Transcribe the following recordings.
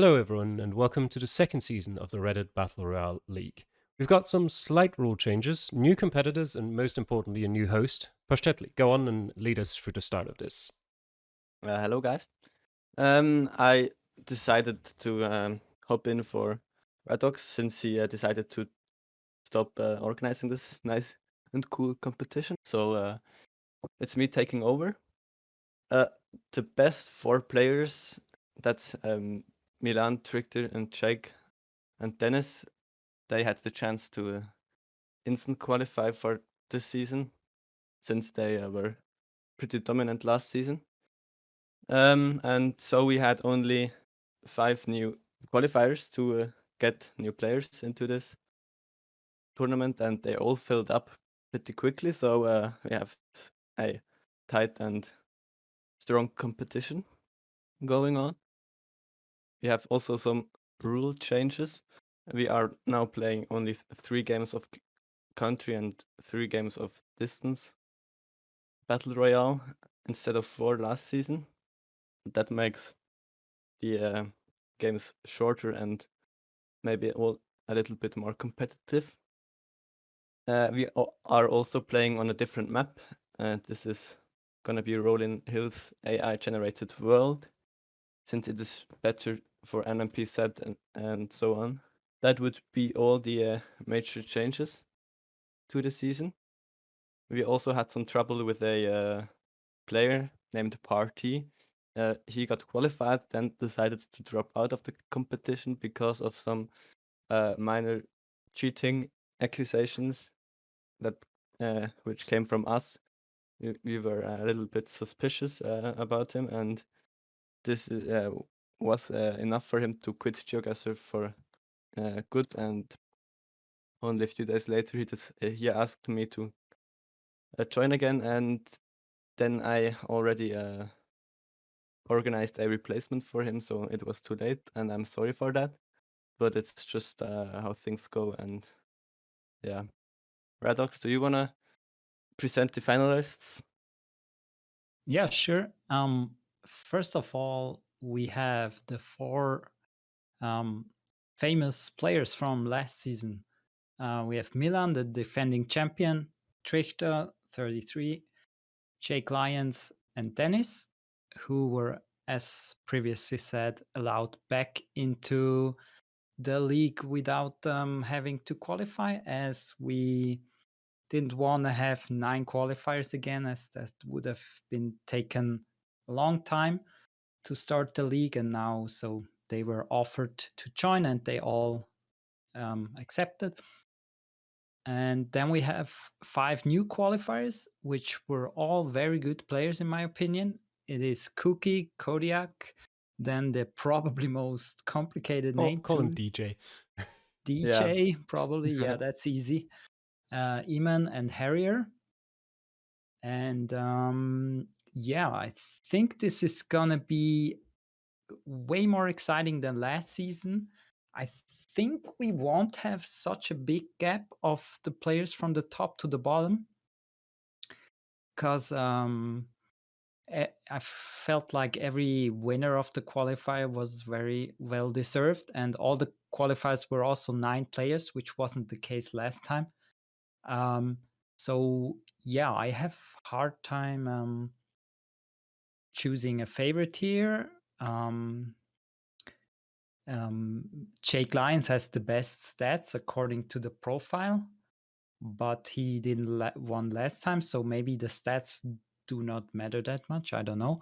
Hello, everyone, and welcome to the second season of the Reddit Battle Royale League. We've got some slight rule changes, new competitors, and most importantly, a new host. Pashtetli, go on and lead us through the start of this. Hello, guys. I decided to hop in for Redox since he decided to stop organizing this nice and cool competition. So it's me taking over. Uh, the best four players, that's Milan, Trichter, and Jake, and Dennis, they had the chance to instant qualify for this season since they were pretty dominant last season. And so we had only 5 new qualifiers to get new players into this tournament, and they all filled up pretty quickly. So we have a tight and strong competition going on. We have also some rule changes. We are now playing only 3 games of country and 3 games of distance battle royale instead of 4 last season. That makes the games shorter and maybe a little bit more competitive. We are also playing on a different map. This is gonna be Rolling Hills AI generated world, since it is better for NMP and so on. That would be all the major changes to the season. We also had some trouble with a player named Party. He got qualified, then decided to drop out of the competition because of some minor cheating accusations that which came from us. We were a little bit suspicious about him, and this was enough for him to quit GeoGuessr for good. And only a few days later, he asked me to join again, and then I already organized a replacement for him, so it was too late, and I'm sorry for that. But it's just how things go, and yeah. Radox, do you wanna present the finalists? Yeah, sure. First of all, we have the four famous players from last season. We have Milan, the defending champion, Trichter, 33, Jake Lyons, and Dennis, who were, as previously said, allowed back into the league without having to qualify, as we didn't want to have 9 qualifiers again, as that would have been taken a long time to start the league. And now, so they were offered to join, and they all accepted. And then we have 5 new qualifiers, which were all very good players, in my opinion. It is Cookie, Kodiak, then the probably most complicated name Call him to DJ. Yeah. DJ, probably. Yeah, that's easy. Eamon and Harrier. And yeah, I think this is gonna be way more exciting than last season. I think we won't have such a big gap of the players from the top to the bottom, because I felt like every winner of the qualifier was very well deserved, and all the qualifiers were also 9 players, which wasn't the case last time. So yeah, I have hard time choosing a favorite here. Jake Lyons has the best stats according to the profile, but he didn't won last time, so maybe the stats do not matter that much. I don't know.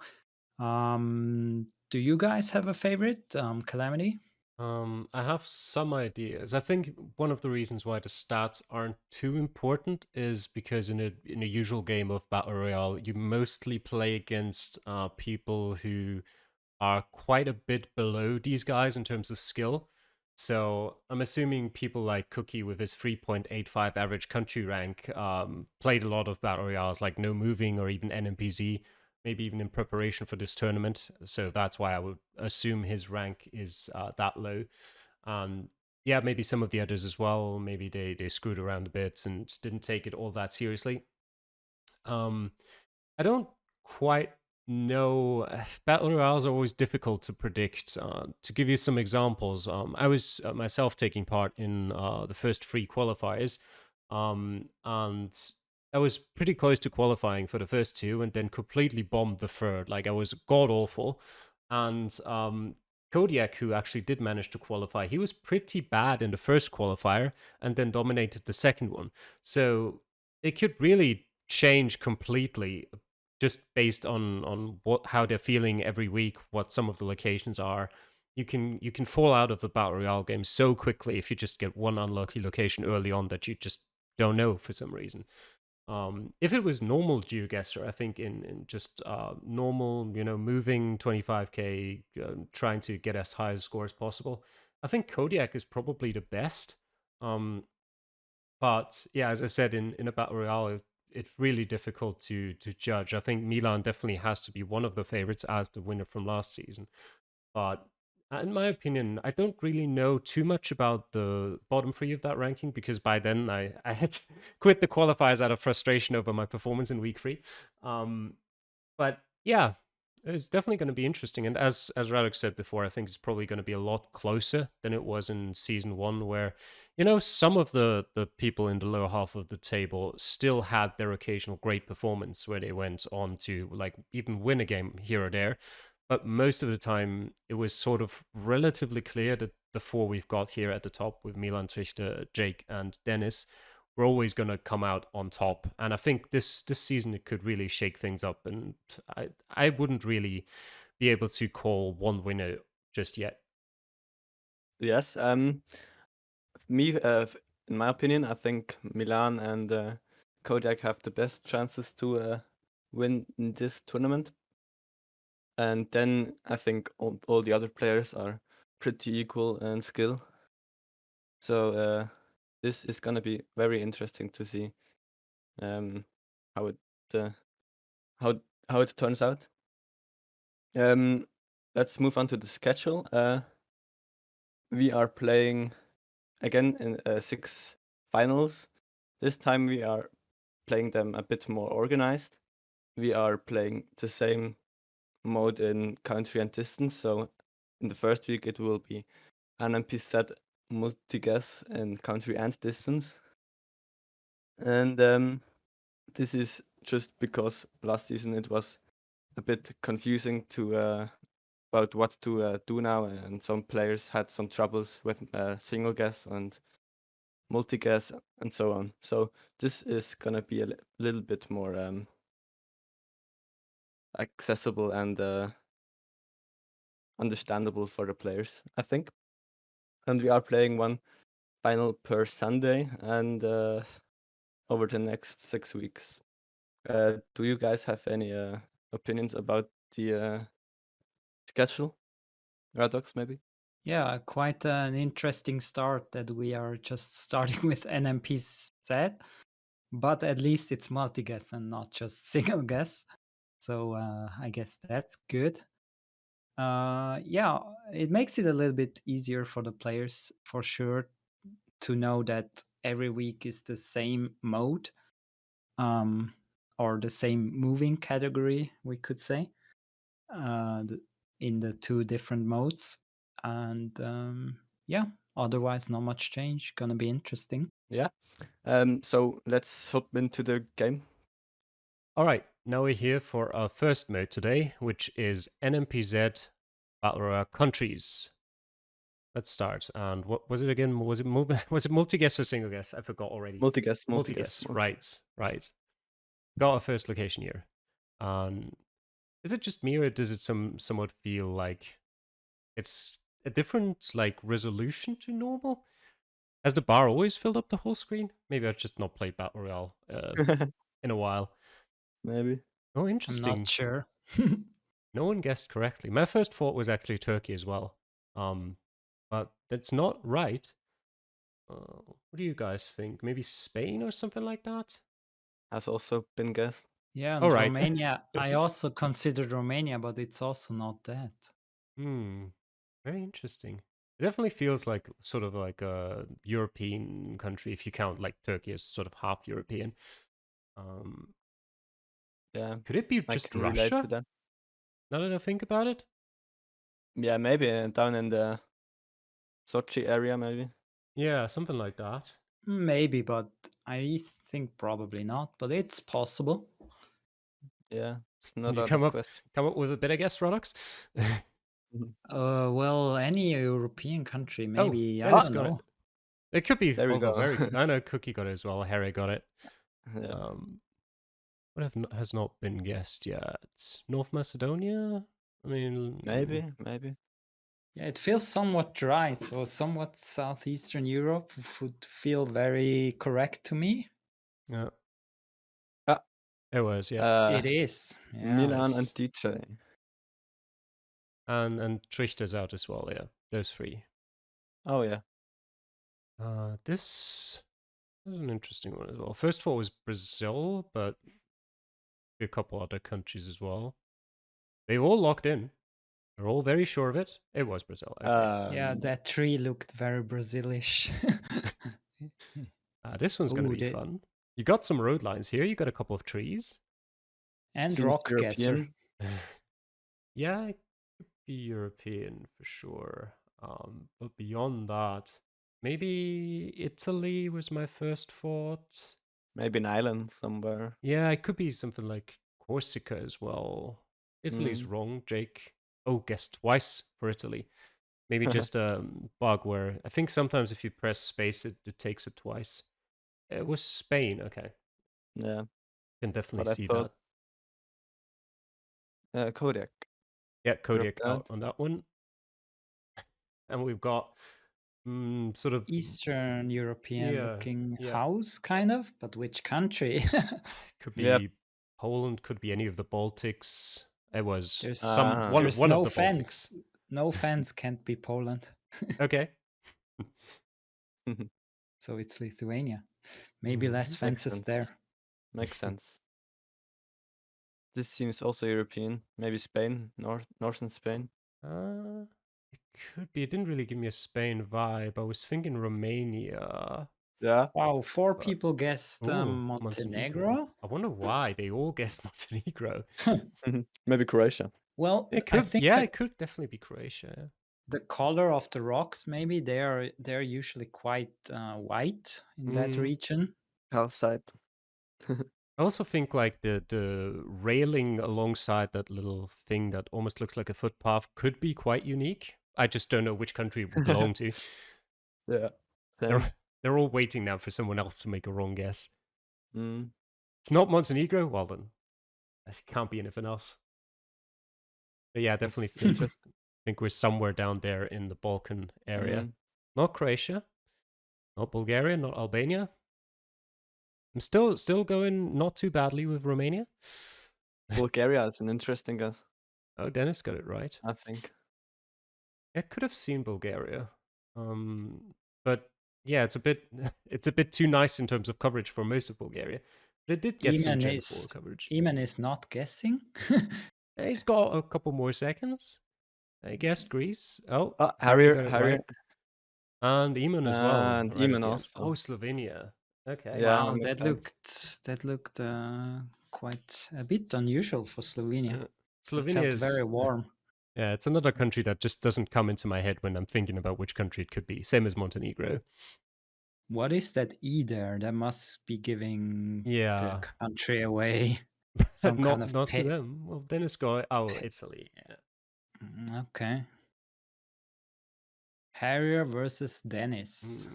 Do you guys have a favorite, Calamity? I have some ideas. I think one of the reasons why the stats aren't too important is because in a usual game of Battle Royale, you mostly play against people who are quite a bit below these guys in terms of skill. So I'm assuming people like Cookie with his 3.85 average country rank played a lot of Battle Royales like No Moving or even NMPZ, maybe even in preparation for this tournament. So that's why I would assume his rank is that low. Yeah, maybe some of the others as well. Maybe they screwed around a bit and didn't take it all that seriously. I don't quite No, battle royales are always difficult to predict. To give you some examples, I was myself taking part in the first three qualifiers, and I was pretty close to qualifying for the first two, and then completely bombed the third. Like I was god awful, and Kodiak, who actually did manage to qualify, he was pretty bad in the first qualifier, and then dominated the second one. So it could really change completely just based on how they're feeling every week, what some of the locations are. You can fall out of the battle royale game so quickly if you just get one unlucky location early on that you just don't know for some reason. If it was normal GeoGuessr, I think in just normal, moving 25k, trying to get as high a score as possible, I think Kodiak is probably the best. But yeah, as I said, in a battle royale, it's really difficult to judge. I think Milan definitely has to be one of the favorites as the winner from last season. But in my opinion, I don't really know too much about the bottom three of that ranking because by then I had quit the qualifiers out of frustration over my performance in week 3. But yeah, it's definitely going to be interesting. And as Radek said before, I think it's probably going to be a lot closer than it was in season 1, where some of the people in the lower half of the table still had their occasional great performance where they went on to like even win a game here or there. But most of the time, it was sort of relatively clear that the four we've got here at the top with Milan, Trichter, Jake, and Dennis, we're always going to come out on top. And I think this season it could really shake things up. And I wouldn't really be able to call one winner just yet. Yes. Me, in my opinion, I think Milan and Kodiak have the best chances to win in this tournament. And then I think all the other players are pretty equal in skill. So this is gonna be very interesting to see how it uh, how it turns out. Let's move on to the schedule. We are playing again in 6 finals. This time we are playing them a bit more organized. We are playing the same mode in country and distance. So in the first week it will be an MP set multi-guess in country and distance. And this is just because last season it was a bit confusing to about what to do now, and some players had some troubles with single guess and multi guess and so on. So this is gonna be a little bit more accessible and understandable for the players, I think. And we are playing one final per Sunday and over the next 6 weeks. Do you guys have any opinions about the schedule? Radox, maybe? Yeah, quite an interesting start that we are just starting with NMP set, but at least it's multi-guess and not just single guess. So I guess that's good. Yeah, it makes it a little bit easier for the players for sure to know that every week is the same mode, or the same moving category, we could say, in the 2 different modes. And yeah, otherwise not much change. Gonna be interesting. Yeah. So let's hop into the game. All right, now we're here for our first mode today, which is NMPZ Battle Royale Countries. Let's start. And what was it again? Was it multi-guess or single guess? I forgot already. Multi-guess. Right. Got our first location here. Is it just me or does it somewhat feel like it's a different like resolution to normal? Has the bar always filled up the whole screen? Maybe I've just not played Battle Royale in a while. Maybe. Oh, I'm interesting. not sure. No one guessed correctly. My first thought was actually Turkey as well. But that's not right. What do you guys think? Maybe Spain or something like that? Has also been guessed. Yeah, All and right. Romania. I also considered Romania, but it's also not that. Very interesting. It definitely feels like sort of like a European country if you count like Turkey as sort of half European. Yeah, Could it be I just can relate to Russia? that. Now that I think about it. Yeah, maybe down in the Sochi area, maybe. Yeah, something like that. Maybe, but I think probably not. But it's possible. Yeah, it's Can not you out of question. come up with a better guess, Rodox? Mhm. Well, any European country, maybe. I Dennis don't got know. it. It could be There we although go. very good. I know Cookie got it as well. Harry got it. Yeah. What has not been guessed yet? North Macedonia? I mean, Maybe. Yeah, it feels somewhat dry, so somewhat southeastern Europe would feel very correct to me. Yeah, Ah, it was. Yeah, It is. Yeah. Milan and Yes. DJ. and Trichter's out as well. Yeah, those three. Oh yeah. This is an interesting one as well. First thought was Brazil, but a couple other countries as well. They all locked in. They're all very sure of it. It was Brazil. Okay. Yeah, that tree looked very Brazilish. This one's going to Ooh, be fun. You got some road lines here. You got a couple of trees. and Seems rock European. guesser. Yeah, it could be European for sure. But beyond that, maybe Italy was my first thought. Maybe an island somewhere. Yeah, it could be something like Corsica as well. Italy's wrong, Jake. Oh, guessed twice for Italy. Maybe just a bug where I think sometimes if you press space, it takes it twice. It was Spain. Okay, Yeah. can definitely But I see thought that. Kodiak. Yeah, Kodiak dropped out out. on that one. And we've got sort of Eastern European looking yeah. house, kind of, but which country? Could Yep. be Poland, could be any of the Baltics. It was There's one There's of no the fence. Baltics. No fence can't be Poland. Okay. So it's Lithuania. Maybe less Mhm. fences sense. there. Makes sense. This seems also European. Maybe Spain, northern Spain. It could be. It didn't really give me a Spain vibe. I was thinking Romania. Yeah. Wow, 4 But- people guessed Ooh, Montenegro. I wonder why they all guessed Montenegro. Maybe Croatia. Well, It I could, think yeah, it could definitely be Croatia. the color of the rocks, maybe they're usually quite white in that region. Calcite. I also think like the railing alongside that little thing that almost looks like a footpath could be quite unique. I just don't know which country it would belong to. Yeah. Same. They're all waiting now for someone else to make a wrong guess. Mm. It's not Montenegro. Well then, it can't be anything else. But yeah, definitely think we're somewhere down there in the Balkan area. Not Croatia, not Bulgaria, not Albania. I'm still going not too badly with Romania. Bulgaria is an interesting guess. Oh, Dennis got it right. I think. I could have seen Bulgaria, but yeah, it's a bit too nice in terms of coverage for most of Bulgaria. But it did get some Gen 4 coverage. Eamon is not guessing. He's got a couple more seconds. I guessed Greece. Oh, Harry got it right. And Eamon as well. And right Eamon at the end. also. Oh, Slovenia. Okay. Yeah, Wow, makes that looked quite a bit unusual for Slovenia. It Slovenia felt is very warm. Yeah, it's another country that just doesn't come into my head when I'm thinking about which country it could be. Same as Montenegro. What is that E there? That must be giving Yeah. the country away. Some not kind of not to them. Well, Dennis got Italy. Yeah. Okay. Harrier versus Dennis.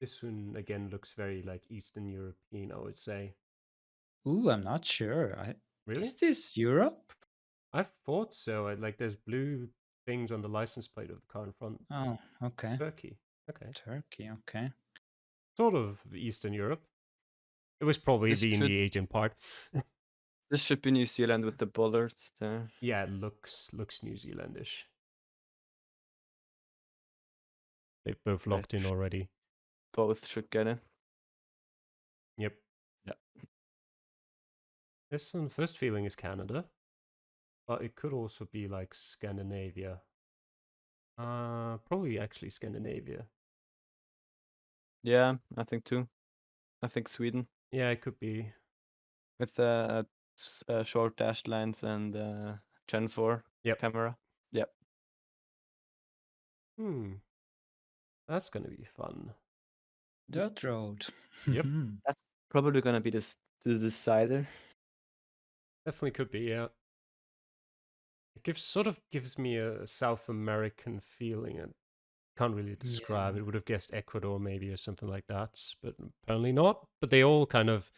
This one again looks very like Eastern European, I would say. Ooh, I'm not sure. Really? Is this Europe? I thought so. Like there's blue things on the license plate of the car in front. Oh, okay. Turkey. Okay. Turkey, okay. Sort of Eastern Europe. It was probably in the Asian part. This should be New Zealand with the bollards there. Yeah, it looks New Zealandish. They've both locked in already. Both should get it. Yep. Yeah. This one, first feeling is Canada, but it could also be like Scandinavia. Probably actually Scandinavia. Yeah, I think too. I think Sweden. Yeah, it could be. With short dashed lines and Gen 4 Yep. camera. Yep. That's gonna be fun. Dirt road. Yep. That's probably gonna be the decider. Definitely could be, yeah. It sort of gives me a South American feeling, and can't really describe Yeah. it. Would have guessed Ecuador maybe or something like that, but apparently not. But they all kind of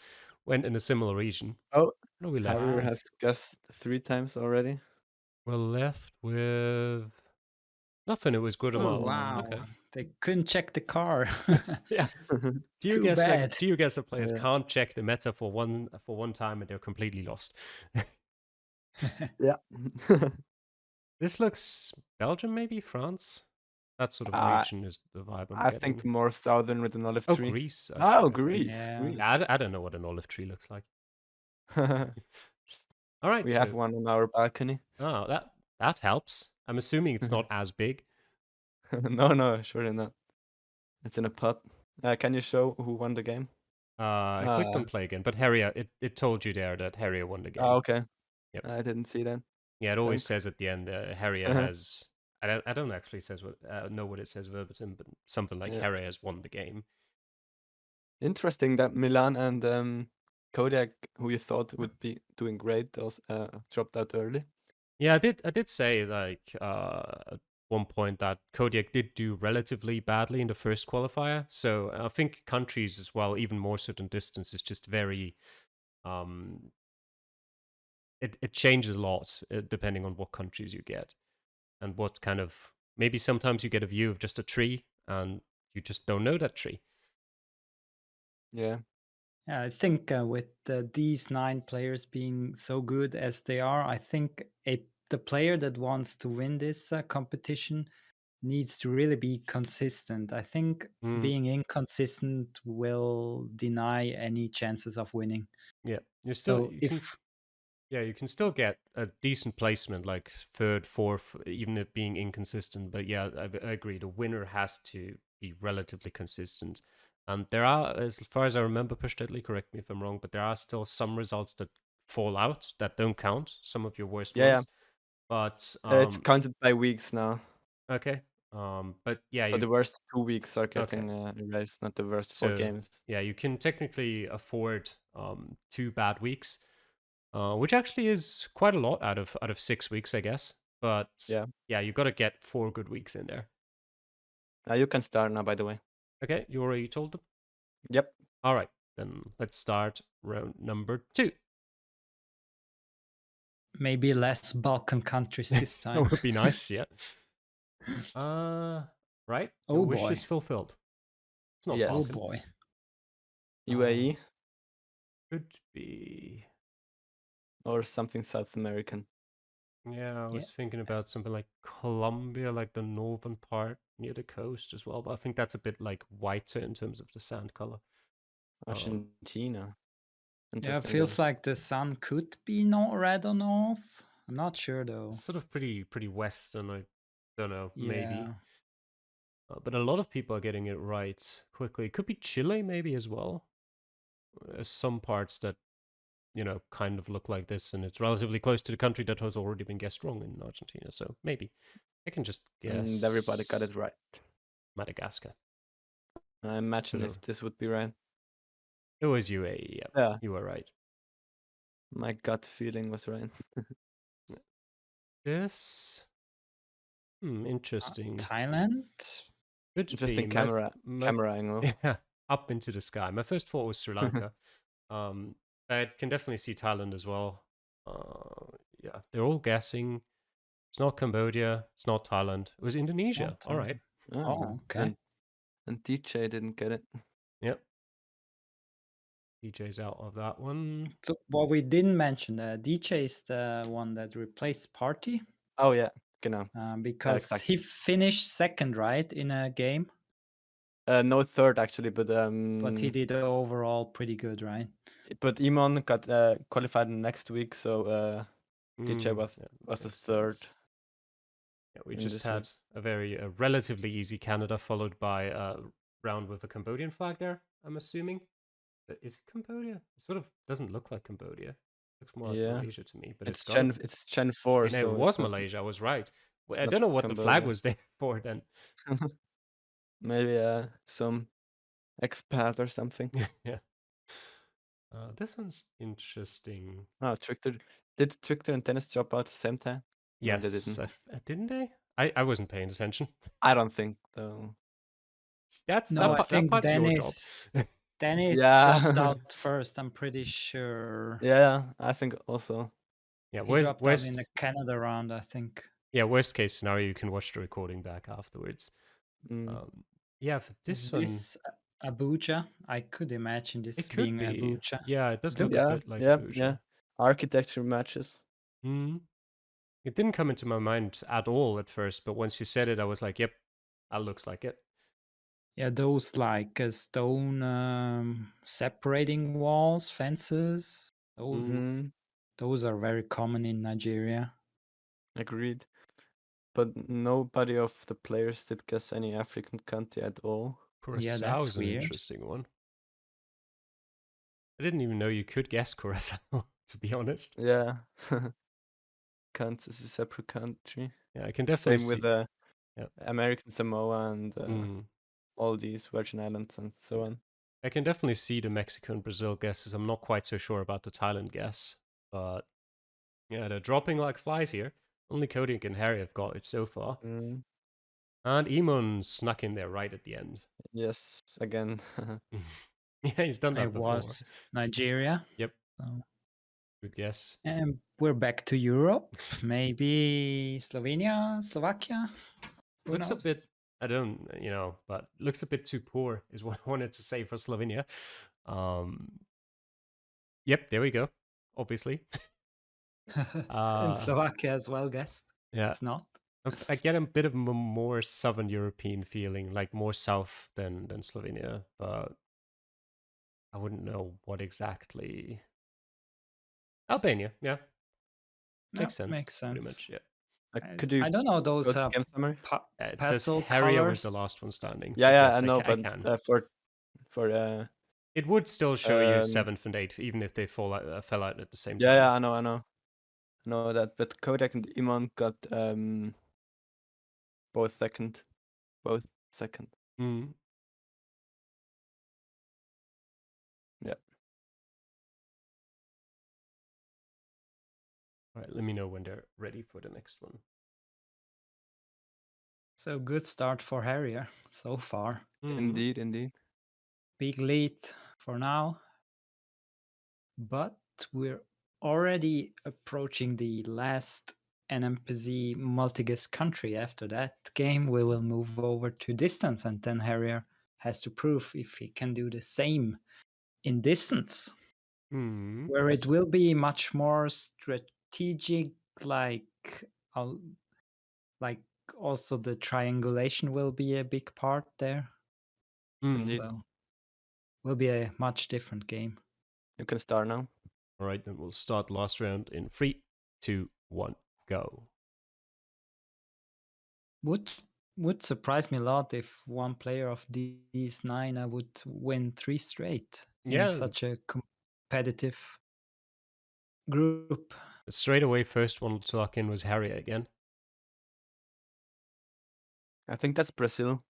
went in a similar region. Oh, What are we left Harrier with? has guessed 3 times already. We're left with nothing. It was Oh Guatemala. wow! Okay. They couldn't check the car. Yeah. Too bad. GeoGuessr players Yeah. can't check the meta for one time and they're completely lost. Yeah. This looks Belgium, maybe France. That sort of Uh, region is the vibe I'm I getting. think more southern with an olive Oh, tree. Greece. Oh, Actually, okay. Greece. Yeah. Greece. Yeah, I don't know what an olive tree looks like. All right. We have one on our balcony. Oh, that helps. I'm assuming it's not as big. No, surely not. It's in a pot. Can you show who won the game? I clicked on play again, but Harrier, it told you there that Harrier won the game. Oh, okay. Yep. I didn't see that. Yeah, it always Thanks. says at the end, Harrier has. I don't actually know what it says verbatim, but something like Yeah. Harrier has won the game. Interesting that Milan and Kodiak, who you thought would be doing great, also dropped out early. Yeah, I did say like at one point that Kodiak did do relatively badly in the first qualifier. So I think countries as well, even more so than distance, is just very it changes a lot depending on what countries you get and what kind of maybe sometimes you get a view of just a tree and you just don't know that tree. Yeah. Yeah, I think with these 9 players being so good as they are, I think the player that wants to win this competition needs to really be consistent. I think being inconsistent will deny any chances of winning. Yeah, So you can still get a decent placement, like third, fourth, even it being inconsistent. But yeah, I agree. The winner has to be relatively consistent. And there are, as far as I remember, Push Deadly, correct me if I'm wrong, but there are still some results that fall out that don't count. Some of your worst ones. But it's counted by weeks now. okay. But yeah, So the worst 2 weeks are getting Okay. erased, not the worst 4 games. Yeah, you can technically afford 2 bad weeks. Which actually is quite a lot out of 6 weeks, I guess. But yeah, you got to get 4 good weeks in there. You can start now, by the way. Okay, you already told them? Yep. All right, then let's start round number 2. maybe less Balkan countries this That time. would be nice, yeah. Right. Oh Your wish boy. is fulfilled. It's not Yes. Oh Balkan. boy. UAE Could be. or something South American. Yeah, I was thinking about something like Colombia, like the northern part near the coast as well. But I think that's a bit like whiter in terms of the sand color. Argentina. Yeah, it feels like the sun could be not red or north. I'm not sure though. It's sort of pretty western. I don't know, maybe. Yeah. But a lot of people are getting it right quickly. It could be Chile, maybe as well. There's some parts that kind of look like this, and it's relatively close to the country that has already been guessed wrong in Argentina. So maybe I can just guess. And everybody got it right. Madagascar. I imagine if this would be right. It was UAE. Yeah, you were right. My gut feeling was right. This. Interesting. Thailand. Interesting camera angle. Yeah, up into the sky. My first thought was Sri Lanka. I can definitely see Thailand as well. Yeah, they're all guessing. It's not Cambodia. It's not Thailand. It was Indonesia. All right. Oh, okay. And DJ didn't get it. Yep. DJ's out of that one. So what we didn't mention, DJ is the one that replaced Party. Oh yeah, genau. Because he finished second, right, in a game. No, third actually, but he did overall pretty good, right? But Iman got qualified next week, so DJ was the third. Yeah, we just had a relatively easy Canada, followed by a round with a Cambodian flag there, I'm assuming. But is it Cambodia? It sort of doesn't look like Cambodia. Looks more like Yeah. Malaysia to me, but it's It's gotta. Gen 4, And it so was it's not. Malaysia. I was right. I Not don't know what the flag Cambodia. was there for then. I It's not don't know what the flag Cambodia. was there for then. Maybe some expat or something. Yeah. This one's interesting. Oh, Trickter. Did Trickter and Dennis drop out at the same time? No, they Yes, didn't. didn't they? I wasn't paying attention. I don't think so. No, I That think part's your job. Dennis Yeah. dropped out first. I'm pretty sure Yeah, I think also. Yeah, he dropped out in the Canada round. I think. Yeah, worst case scenario, you can watch the recording back afterwards. Mm. Yeah, for this Is one, this Abuja? I could imagine this it could being be. Abuja. Yeah, it does look a Yeah, bit like yeah, Abuja. yeah. Architecture matches. It didn't come into my mind at all at first, but once you said it, I was like, "Yep, that looks like it." Yeah, those like stone separating walls, fences. Mm-hmm. Those are very common in Nigeria. Agreed. But nobody of the players did guess any African country at all. Yeah, Curacao that's is an weird. interesting one. I didn't even know you could guess Curacao, to be honest. Yeah. Kansas is a separate country. Yeah, I can definitely Same see. with Yeah. American Samoa and all these Virgin Islands and so on. I can definitely see the Mexico and Brazil guesses. I'm not quite so sure about the Thailand guess, but yeah, they're dropping like flies here. Only Kodiak and Harry have got it so far. Mm. And Emon snuck in there right at the end. Yes, again. Yeah, he's done that It before. was Nigeria. Yep. So. Good guess. And we're back to Europe. Maybe Slovenia, Slovakia. Who Looks knows? a bit, I don't, but looks a bit too poor is what I wanted to say for Slovenia. Yep, there we go. Obviously. And Slovakia as well, guessed. Yeah. It's not. I get a bit of a more Southern European feeling, like more south than Slovenia, but I wouldn't know what exactly. Albania, yeah. Makes sense. Makes sense. Pretty much, yeah. Could you I don't know those go to game summary? It says pastel Harrier was colors. the last one standing. Yeah, but yeah, yes, I know, I but can. for It would still show you 7th and 8th, even if they fell out at the same time. Yeah, I know. I know that, but Kodak and Iman got both second. Mm. Yeah. All right, let me know when they're ready for the next one. So good start for Harrier so far. Indeed. Big lead for now. But we're already approaching the last NMPZ multi-guess country. After that game, we will move over to distance, and then Harrier has to prove if he can do the same in distance, where it will be much more strategic, like also the triangulation will be a big part there. Indeed. So will be a much different game. You can start now. All right, then we'll start last round in 3, 2, 1, go. Would surprise me a lot if one player of these 9 would win 3 straight in such a competitive group. Straight away, first one to lock in was Harrier again. I think that's Brazil.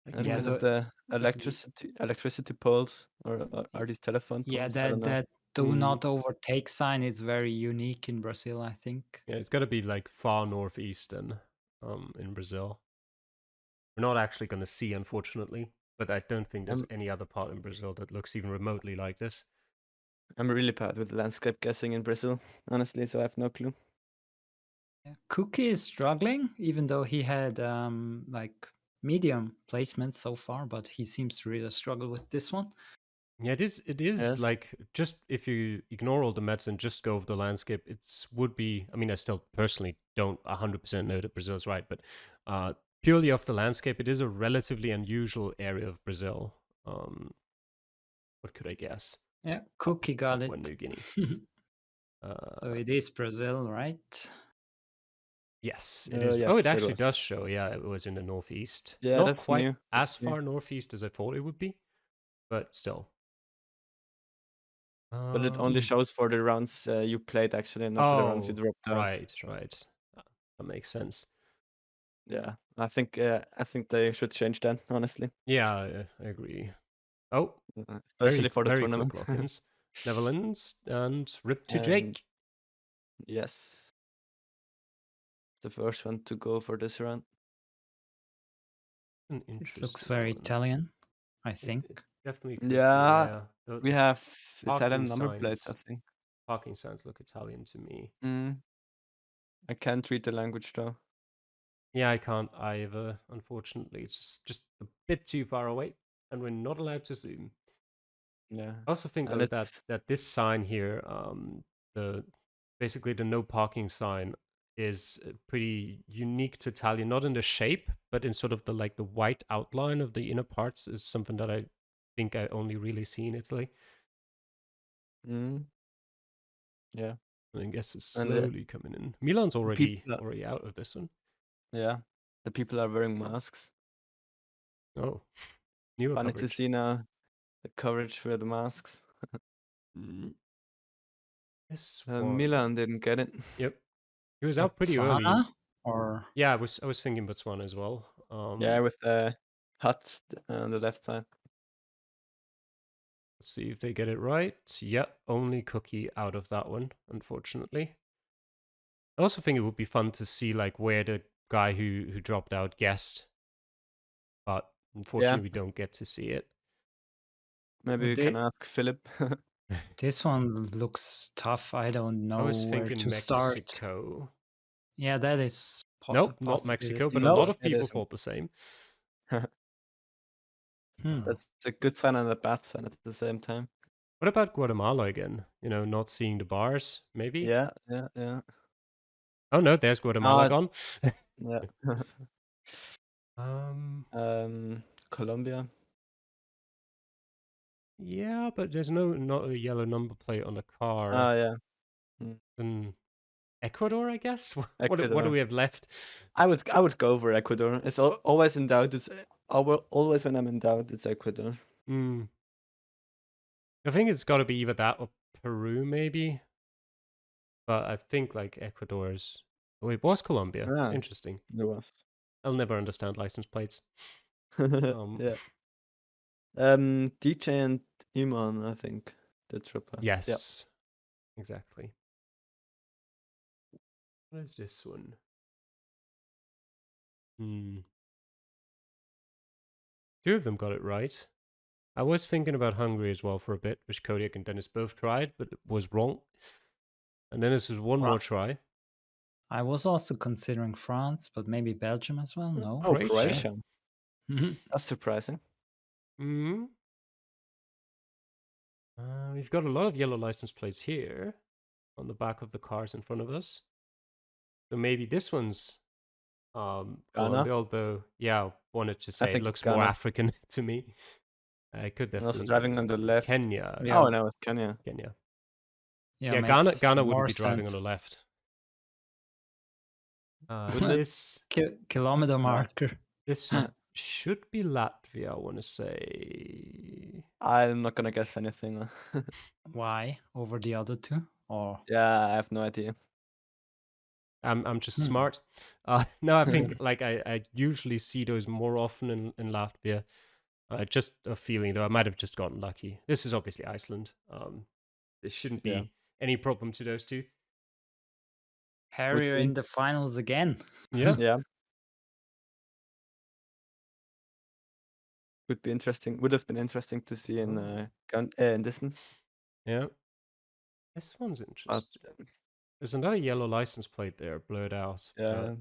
And the electricity poles or are these telephone poles? Yeah, that do not overtake sign is very unique in Brazil, I think. Yeah, it's got to be like far northeastern in Brazil. We're not actually going to see, unfortunately, but I don't think there's any other part in Brazil that looks even remotely like this. I'm really bad with landscape guessing in Brazil, honestly, so I have no clue. Cookie is struggling, even though he had like medium placement so far, but he seems to really struggle with this one. Yeah, it is yes. Like, just if you ignore all the meta and just go over the landscape, it would be, I mean, I still personally don't 100% know that Brazil's right, but purely off the landscape, it is a relatively unusual area of Brazil. What could I guess? Yeah, Cookie got it. New Guinea. So it is Brazil, right? Yes, it is. Yes, it actually does show. Yeah, it was in the northeast. Yeah, not that's quite new. as far northeast as I thought it would be, but still. But it only shows for the rounds you played actually, not for the rounds you dropped out. Right. That makes sense. Yeah, I think they should change that, honestly. Yeah, I agree. Oh, Especially for the very tournament. quick lock-ins. Netherlands and rip to And Jake. yes, the first one to go for this round. An This looks interesting very one. Italian, I It think. definitely could be, Yeah, yeah. we The have parking Italian number plates, I signs. think. Parking signs look Italian to me. I can't read the language though. Yeah, I can't either, unfortunately. It's just a bit too far away, and we're not allowed to zoom. Yeah. I also think And though it's that this sign here, basically the no parking sign, is pretty unique to Italian. Not in the shape, but in sort of the white outline of the inner parts is something that I think I only really see in Italy. yeah. I guess it's And slowly coming in. Milan's already people out of this one. yeah, the people are wearing masks. Oh, newer Funny to coverage. see now the coverage with the masks. This one. Milan didn't get it. Yep. He was out pretty early. Botswana? Or Yeah, I was thinking Botswana as well. Yeah, with the hut on the left side. Let's see if they get it right. Yeah, only Cookie out of that one, unfortunately. I also think it would be fun to see where the guy who dropped out guessed, but unfortunately we don't get to see it. Maybe you can ask Philip. this one looks tough. I don't I know was where thinking to start. Mexico. Yeah, that is Nope, not Mexico, but a No, lot of it people isn't. thought the same. That's a good sign and a bad sign at the same time. What about Guatemala again? Not seeing the bars, maybe? Yeah. Oh no, there's Guatemala gone. Yeah. Colombia. Yeah, but there's not a yellow number plate on the car. Yeah. And Ecuador, I guess. What do Ecuador. we have left? I would go for Ecuador. It's always in doubt. It's always when I'm in doubt, it's Ecuador. I think it's got to be either that or Peru, maybe. But I think Ecuador's. Oh, it was Colombia. Yeah, Interesting. it was. I'll never understand license plates. Yeah. DJ and Iman, I think. The tripper. Yes. Yep. Exactly. What is this one? Two of them got it right. I was thinking about Hungary as well for a bit, which Kodiak and Dennis both tried, but it was wrong. And then this is one more try. I was also considering France, but maybe Belgium as well. No, Croatia. That's surprising. We've got a lot of yellow license plates here on the back of the cars in front of us. So maybe this one's Colombia, although, yeah, I wanted to say it looks more African to me. I could definitely. Also driving on the left. Kenya. Yeah. Oh, no, it's Kenya. Yeah, Ghana wouldn't be driving on the left. This kilometer marker. This should be Latvia, I want to say. I'm not gonna guess anything. Why over the other two? Or yeah, I have no idea. I'm just smart. No, I think I usually see those more often in Latvia. Just a feeling though, I might have just gotten lucky. This is obviously Iceland. There shouldn't be any problem to those two. Harrier in the finals again. Yeah. Yeah. Would have been interesting to see in distance. Yeah. This one's interesting. There's another yellow license plate there, blurred out. Yeah.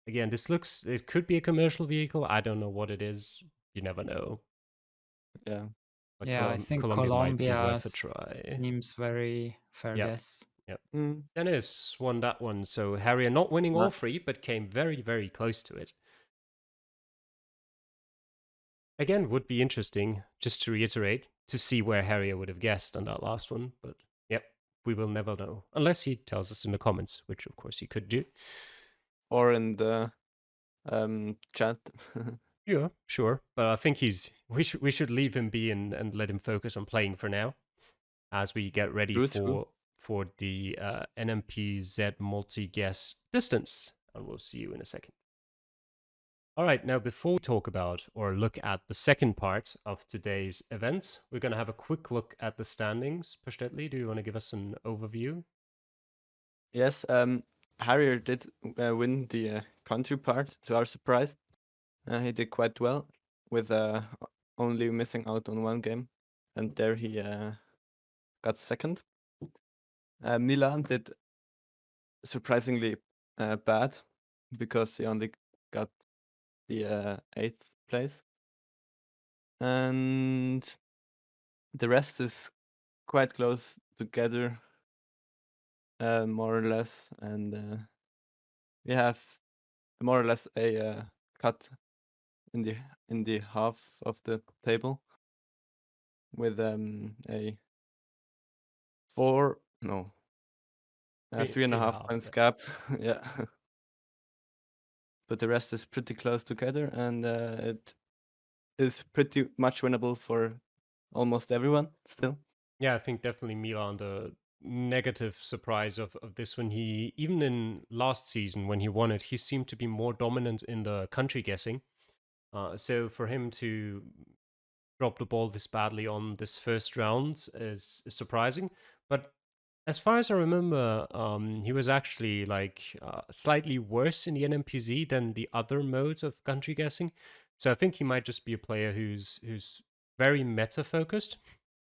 Again, it could be a commercial vehicle. I don't know what it is. You never know. Yeah. But I think Colombia might be worth a try. Seems very fair guess. Yep. Dennis won that one. So Harrier not winning all three, but came very, very close to it. Again, would be interesting, just to reiterate, to see where Harrier would have guessed on that last one. But yep, we will never know. Unless he tells us in the comments, which of course he could do. Or in the chat. Yeah, sure. But I think we should leave him be and let him focus on playing for now. as we get ready True. for the NMPZ multi-guess distance. And we'll see you in a second. All right, now before we talk about or look at the second part of today's event, we're going to have a quick look at the standings. Pashtetli, do you want to give us an overview? Yes, Harrier did win the country part, to our surprise. He did quite well, with only missing out on one game, and there he got second. Milan did surprisingly bad, because he only got the 8th place. And the rest is quite close together, more or less, and we have more or less a cut in the half of the table, with a 3.5 points gap. Yeah. But the rest is pretty close together, and it is pretty much winnable for almost everyone still. Yeah, I think definitely Milan, the negative surprise of this one. He, even in last season when he won it, he seemed to be more dominant in the country guessing. So for him to drop the ball this badly on this first round is surprising. But as far as I remember, he was actually like slightly worse in the NMPZ than the other modes of country guessing. So I think he might just be a player who's very meta focused,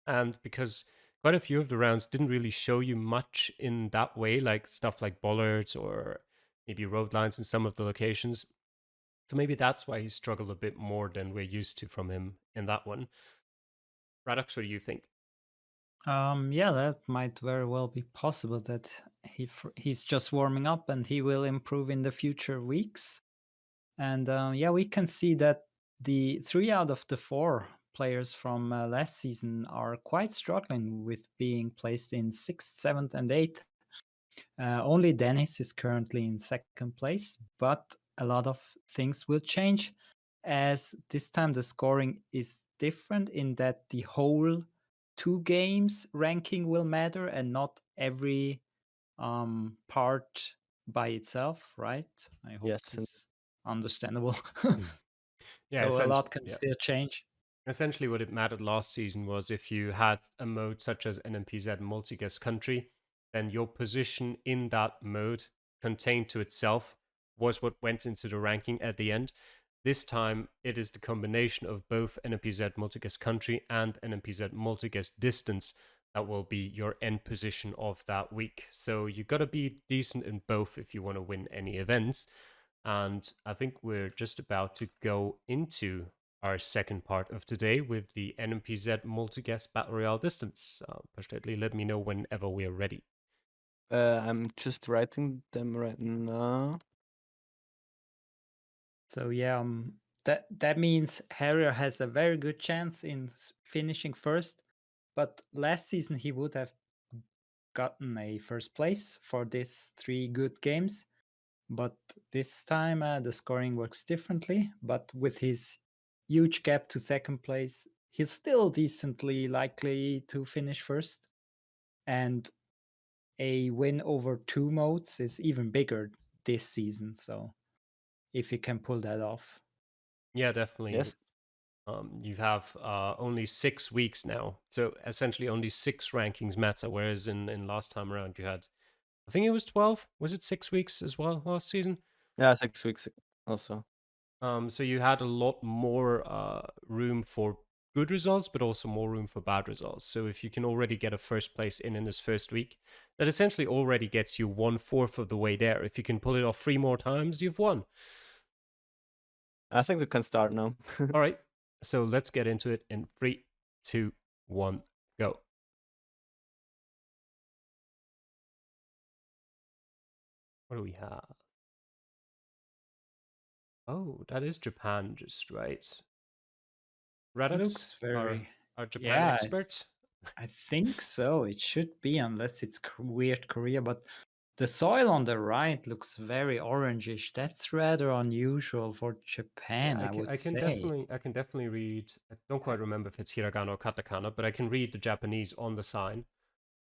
and because quite a few of the rounds didn't really show you much in that way, like stuff like bollards or maybe road lines in some of the locations. So maybe that's why he struggled a bit more than we're used to from him in that one. Radux, what do you think? Yeah, that might very well be possible that he's just warming up and he will improve in the future weeks. And yeah, we can see that the 3 out of the 4 players from last season are quite struggling with being placed in 6th, 7th, and 8th. Only Dennis is currently in 2nd place, but a lot of things will change, as this time the scoring is different in that the whole 2 games ranking will matter and not every part by itself, right? I hope Yes, and this is understandable. Yeah, So a lot essentially, can yeah. still change. Essentially, what it mattered last season was if you had a mode such as NMPZ multi-guest country, then your position in that mode contained to itself was what went into the ranking at the end. This time, it is the combination of both NMPZ multi-guest country and NMPZ multi-guest distance that will be your end position of that week. So you got to be decent in both if you want to win any events. And I think we're just about to go into our second part of today with the NMPZ multi-guest battle royale distance. Pashtetli, let me know whenever we are ready. I'm just writing them right now. So yeah, that means Harrier has a very good chance in finishing first. But last season he would have gotten a first place for these 3 good games. But this time the scoring works differently. But with his huge gap to 2nd place, he's still decently likely to finish first. And a win over 2 modes is even bigger this season. So if he can pull that off. Yeah, definitely. Yes. You have only 6 weeks now. So essentially only 6 rankings matter, whereas in last time around you had, I think it was 12. Was it 6 weeks as well last season? Yeah, 6 weeks also. So you had a lot more room for good results, but also more room for bad results. So if you can already get a first place in this first week, that essentially already gets you 1/4 of the way there. If you can pull it off 3 more times, you've won. I think we can start now. All right, so let's get into it in 3, 2, 1, go. What do we have? Oh, that is Japan, just right. Radux, Looks very our Japan yeah, experts. I think so. It should be, unless it's weird Korea. But The soil on the right looks very orangish. That's rather unusual for Japan, I would say. I can definitely read. I don't quite remember if it's hiragana or katakana, but I can read the Japanese on the sign.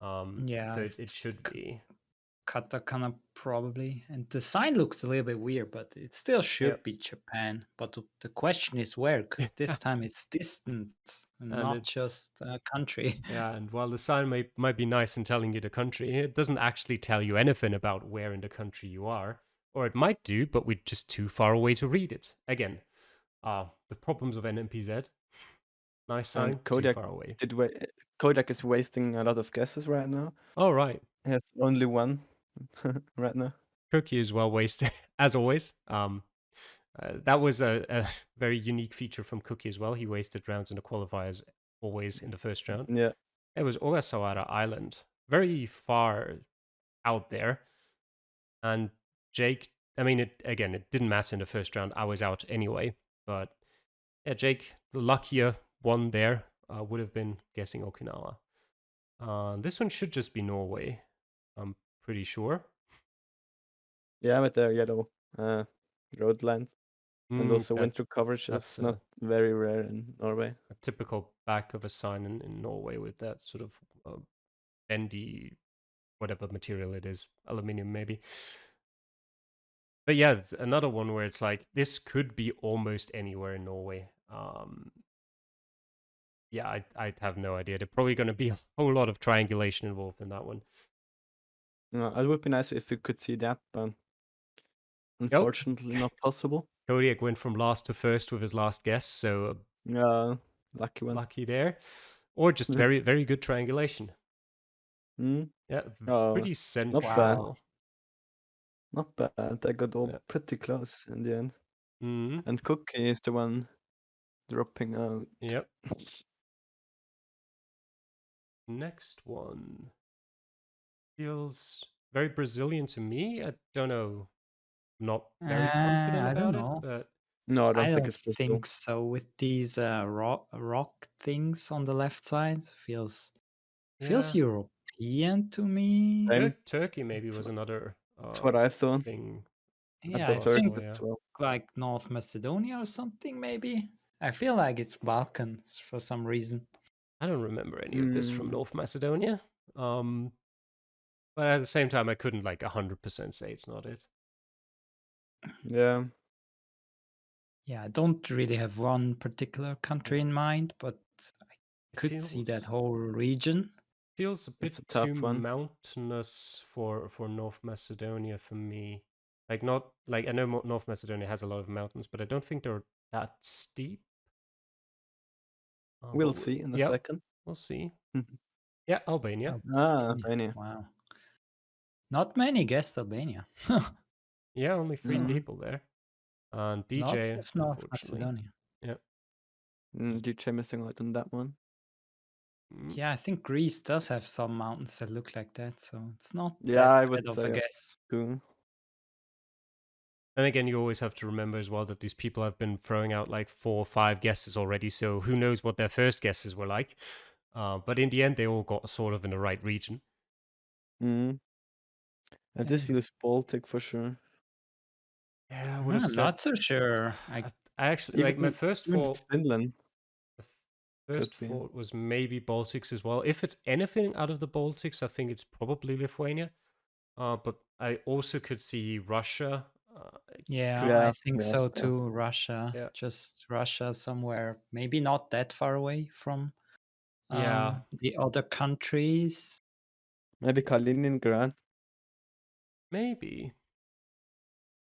Yeah, So it's it should be. katakana probably. And the sign looks a little bit weird, but it still should Yep. be Japan. But the question is where, because this time it's distance and And not it's just a country. yeah, and while the sign might be nice in telling you the country, it doesn't actually tell you anything about where in the country you are. Or it might do, but we're just too far away to read it. Again, the problems of NMPZ. Nice sign, And too far away. Kodak is wasting a lot of guesses right now. All right. He has only one right now. Cookie is well wasted, as always. That was a very unique feature from Cookie as well. He wasted rounds in the qualifiers, always in the first round. Yeah. It was Ogasawara Island, very far out there. And Jake, I mean, it didn't matter in the first round. I was out anyway. But yeah, Jake, the luckier one there, would have been guessing Okinawa. This one should just be Norway. I'm pretty sure. Yeah, with the yellow road lines. And also winter coverage is not very rare in Norway. A typical back of a sign in Norway with that sort of bendy, whatever material it is, aluminium maybe. But yeah, it's another one where it's like, this could be almost anywhere in Norway. Yeah, I'd have no idea. There's probably going to be a whole lot of triangulation involved in that one. It would be nice if we could see that, but unfortunately not possible. Kodiak went from last to first with his last guess, so lucky one. Lucky there. Or just very, very good triangulation. Yeah, pretty central. Not bad. Not bad. I got all pretty close in the end. And Cookie is the one dropping out. Yep. Next one feels very Brazilian to me. I don't know. Not very confident about it, but no, I I don't don't think so. With these rock things on the left side, feels European to me. Turkey maybe was another. That's what I thought. Thing. Yeah, I think like North Macedonia or something. Maybe I feel like it's Balkans for some reason. I don't remember any of this from North Macedonia. But at the same time, I couldn't like 100% say it's not it. Yeah. Yeah, I don't really have one particular country in mind, but I could see that whole region. Feels a bit too mountainous for North Macedonia for me. Like not like I know North Macedonia has a lot of mountains, but I don't think they're that steep. We'll see in a second. We'll see. Yeah, Albania. Albania. Wow. Not many guessed Albania. Yeah, only 3 people there. And DJ, Lots of North Macedonia. Yeah. DJ missing out on that one. Yeah, I think Greece does have some mountains that look like that, so it's not I that would bad of say a guess. Too. And again, you always have to remember as well that these people have been throwing out like 4 or 5 guesses already, so who knows what their first guesses were like. But in the end, they all got sort of in the right region. And this feels Baltic for sure. Yeah, I would have I'm said. not so sure. I actually like my first thought. Finland. First thought was maybe Baltics as well. If it's anything out of the Baltics, I think it's probably Lithuania. But I also could see Russia. I think so too. Russia, just Russia somewhere, maybe not that far away from the other countries. Maybe Kaliningrad. Maybe.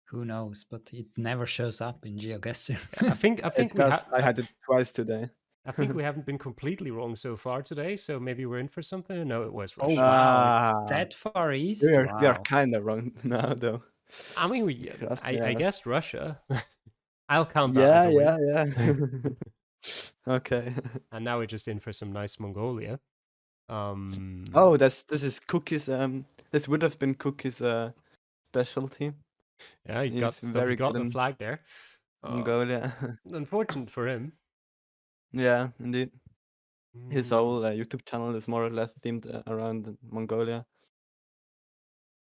Who knows? But it never shows up in GeoGuessr. I think I had it twice today. I think we haven't been completely wrong so far today, so maybe we're in for something. No, it was Oh Russia. wow, it's that far east. We are kind of wrong now, though. I mean, I guessed Russia. I'll count that as a win. Yeah. Okay. And now we're just in for some nice Mongolia. Oh, this is Cookie's. This would have been Cookie's specialty. Yeah, he got the flag there. Mongolia. Unfortunate for him. Yeah, indeed. His whole YouTube channel is more or less themed around Mongolia.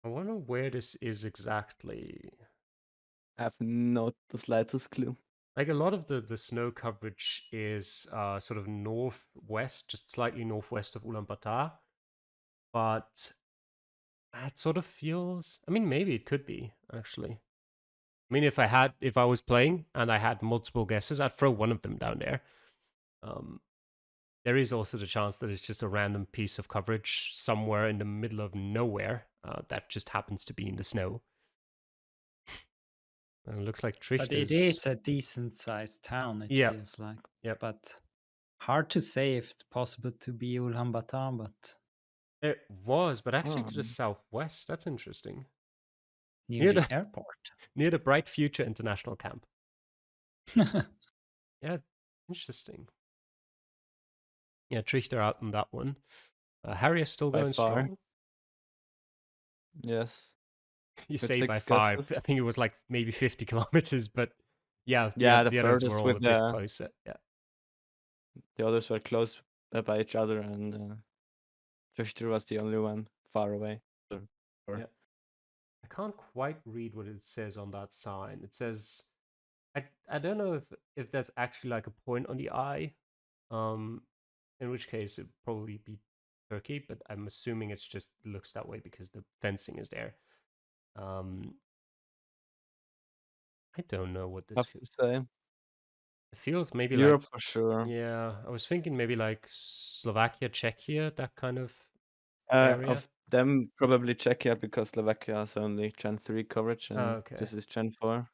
I wonder where this is exactly. I have not the slightest clue. Like a lot of the snow coverage is sort of northwest, just slightly northwest of Ulaanbaatar. But it sort of feels. I mean, maybe it could be actually. I mean, if I was playing and I had multiple guesses, I'd throw one of them down there. There is also the chance that it's just a random piece of coverage somewhere in the middle of nowhere that just happens to be in the snow. And it looks like Trichter's. But it is a decent sized town, it Yeah. feels like. Yep. But hard to say if it's possible to be Ulaanbaatar, but It was, but actually to the Oh. southwest. That's interesting. near the airport. Near the Bright Future International Camp. Yeah, interesting. Yeah, Trichter out on that one. Harry is still By going far. strong. Yes. You With say by 6 5. guesses. I think it was like maybe 50 kilometers, but yeah, Yeah, the the others were furthest all with a bit the closer. Yeah. the others were close by each other, and Trichter was the only one far away. Yeah. I can't quite read what it says on that sign. It says I don't know if there's actually like a point on the eye. In which case it'd probably be Turkey, but I'm assuming it's just looks that way because the fencing is there. I don't know what this Tough to say. it feels maybe Europe like for sure. yeah, I was thinking maybe like Slovakia, Czechia, that kind of area. Of them, probably Czechia, because Slovakia has only Gen 3 coverage, and Okay. this is Gen 4.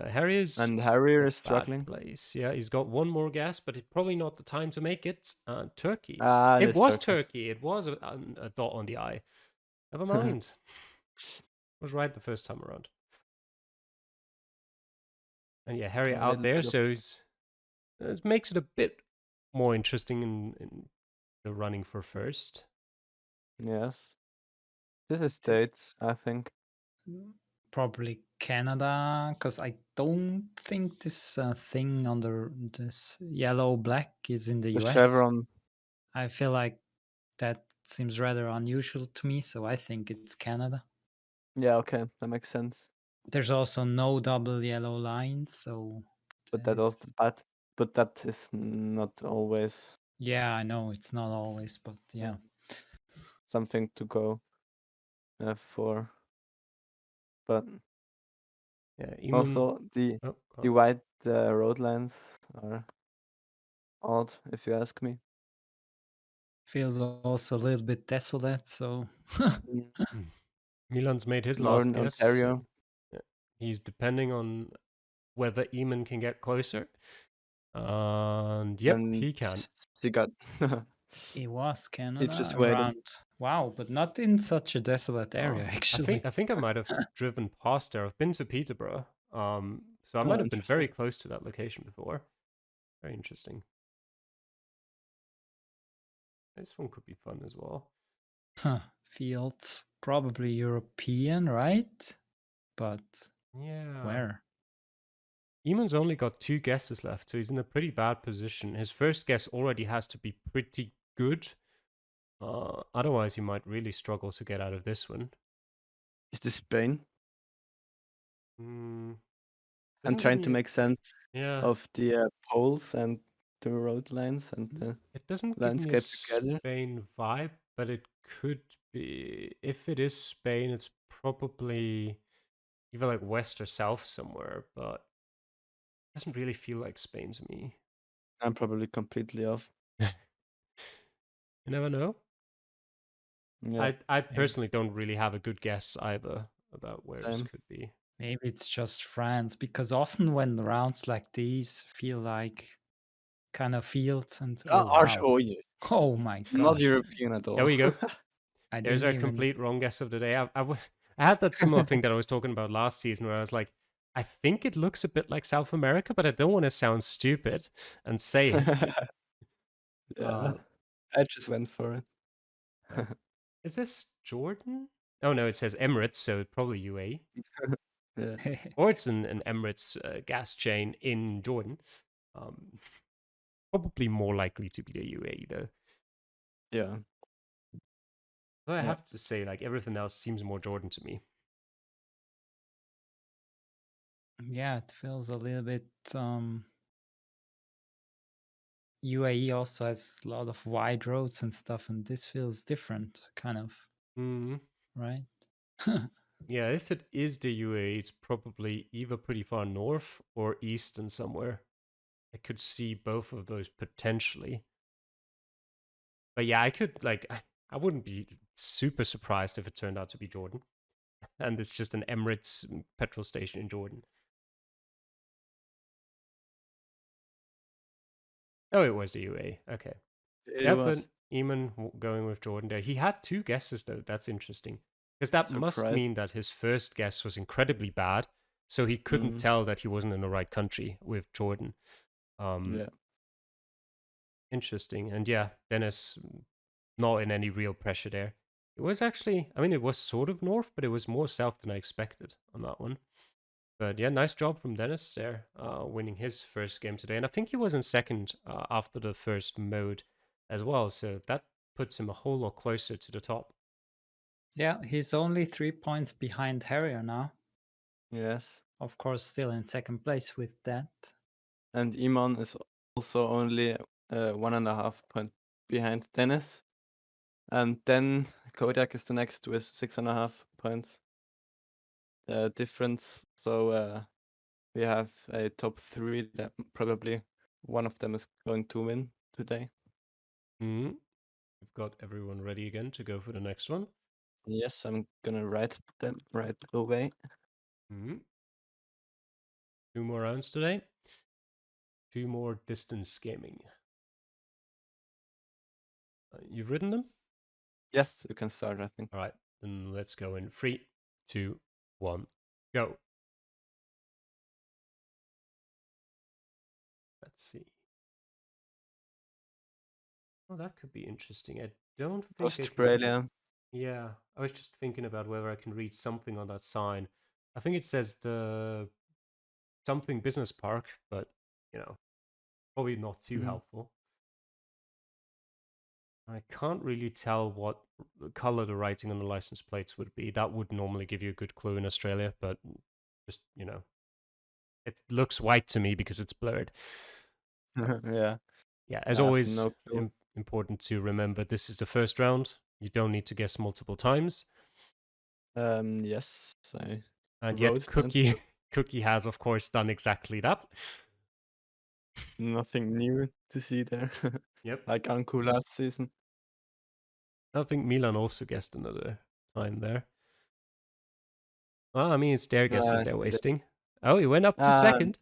Harry is And Harry in a is bad struggling. place. Yeah, he's got one more guess, but it's probably not the time to make it. Turkey. Ah, It it's was Turkey. Turkey. It was a dot on the eye. Never mind. Was right the first time around. And yeah, Harry A out little there, bit of- so it makes it a bit more interesting in the running for first. Yes. This is States, I think. Probably Canada, because I don't think this thing under this yellow black is in the The US. chevron. I feel like that seems rather unusual to me, so I think it's Canada. Yeah, okay, that makes sense. There's also no double yellow line, so. But that also, but that is not always. Yeah, I know it's not always, but yeah. Something to go for. But yeah, even, also the white road lines are odd, if you ask me. Feels also a little bit desolate, so. Milan's made his Northern last guess. Ontario. He's depending on whether Eamon can get closer. And yep, he can. He got. It was Canada just around. waiting. Wow, but not in such a desolate area, actually. I think I might have driven past there. I've been to Peterborough. So I might have been very close to that location before. Very interesting. This one could be fun as well. Fields, probably European, right? But yeah, where? Eamon's only got 2 guesses left, so he's in a pretty bad position. His first guess already has to be pretty good. Otherwise, he might really struggle to get out of this one. Is this Spain? I'm trying to make sense yeah. of the poles and the road lines and the it doesn't landscape give me a together. Spain vibe, but it could be. If it is Spain, it's probably either like west or south somewhere, but it doesn't really feel like Spain to me. I'm probably completely off. You never know. Yeah. I personally don't really have a good guess either about where this could be. Maybe it's just France, because often when rounds like these feel like kind of fields and oh my god, not European at all. There we go. I There's our didn't even. complete wrong guess of the day. I had that similar thing that I was talking about last season, where I was like, I think it looks a bit like South America, but I don't want to sound stupid and say it. Yeah, I just went for it. Is this Jordan? Oh no, it says Emirates, so probably UAE. Yeah. Or it's an Emirates gas chain in Jordan. Probably more likely to be the UAE though. Yeah. Though I Yeah. have to say, like, everything else seems more Jordan to me. Yeah, it feels a little bit. UAE also has a lot of wide roads and stuff, and this feels different, kind of, Mm. right? Yeah, if it is the UAE, it's probably either pretty far north or eastern somewhere. I could see both of those potentially. But yeah, I could, like, I wouldn't be super surprised if it turned out to be Jordan. And it's just an Emirates petrol station in Jordan. Oh, it was the UAE. Okay. It Yeah, was but Eamon going with Jordan there. He had 2 guesses, though. That's interesting. Because that must surprised. mean that his first guess was incredibly bad. So he couldn't tell that he wasn't in the right country with Jordan. Yeah. Interesting. And yeah, Dennis not in any real pressure there. It was actually, I mean, it was sort of north, but it was more south than I expected on that one. But yeah, nice job from Dennis there, winning his first game today. And I think he was in second after the first mode as well. So that puts him a whole lot closer to the top. Yeah, he's only 3 points behind Harrier now. Yes. Of course, still in second place with that. And Iman is also only 1.5 point behind Dennis. And then Kodak is the next with 6.5 points difference. So we have a top 3 that probably one of them is going to win today. We've got everyone ready again to go for the next one. Yes, I'm gonna write them right away. 2 more rounds today. 2 more distance gaming. You've written them? Yes, you can start, I think. All right, then let's go in 3, 2, 1, go. Let's see. Oh, that could be interesting. I don't think I can. Australia. Yeah, I was just thinking about whether I can read something on that sign. I think it says the something business park, but you know, probably not too helpful. I can't really tell what color the writing on the license plates would be. That would normally give you a good clue in Australia, but just, it looks white to me because it's blurred. Yeah. Yeah, as I have always, no clue. important to remember this is the first round. You don't need to guess multiple times. Yes, And yet, wrote that. Cookie has, of course, done exactly that. Nothing new to see there. Yep. Like Anku last season. I think Milan also guessed another time there. Well, I mean, it's their guesses they're wasting. Oh, he went up to second.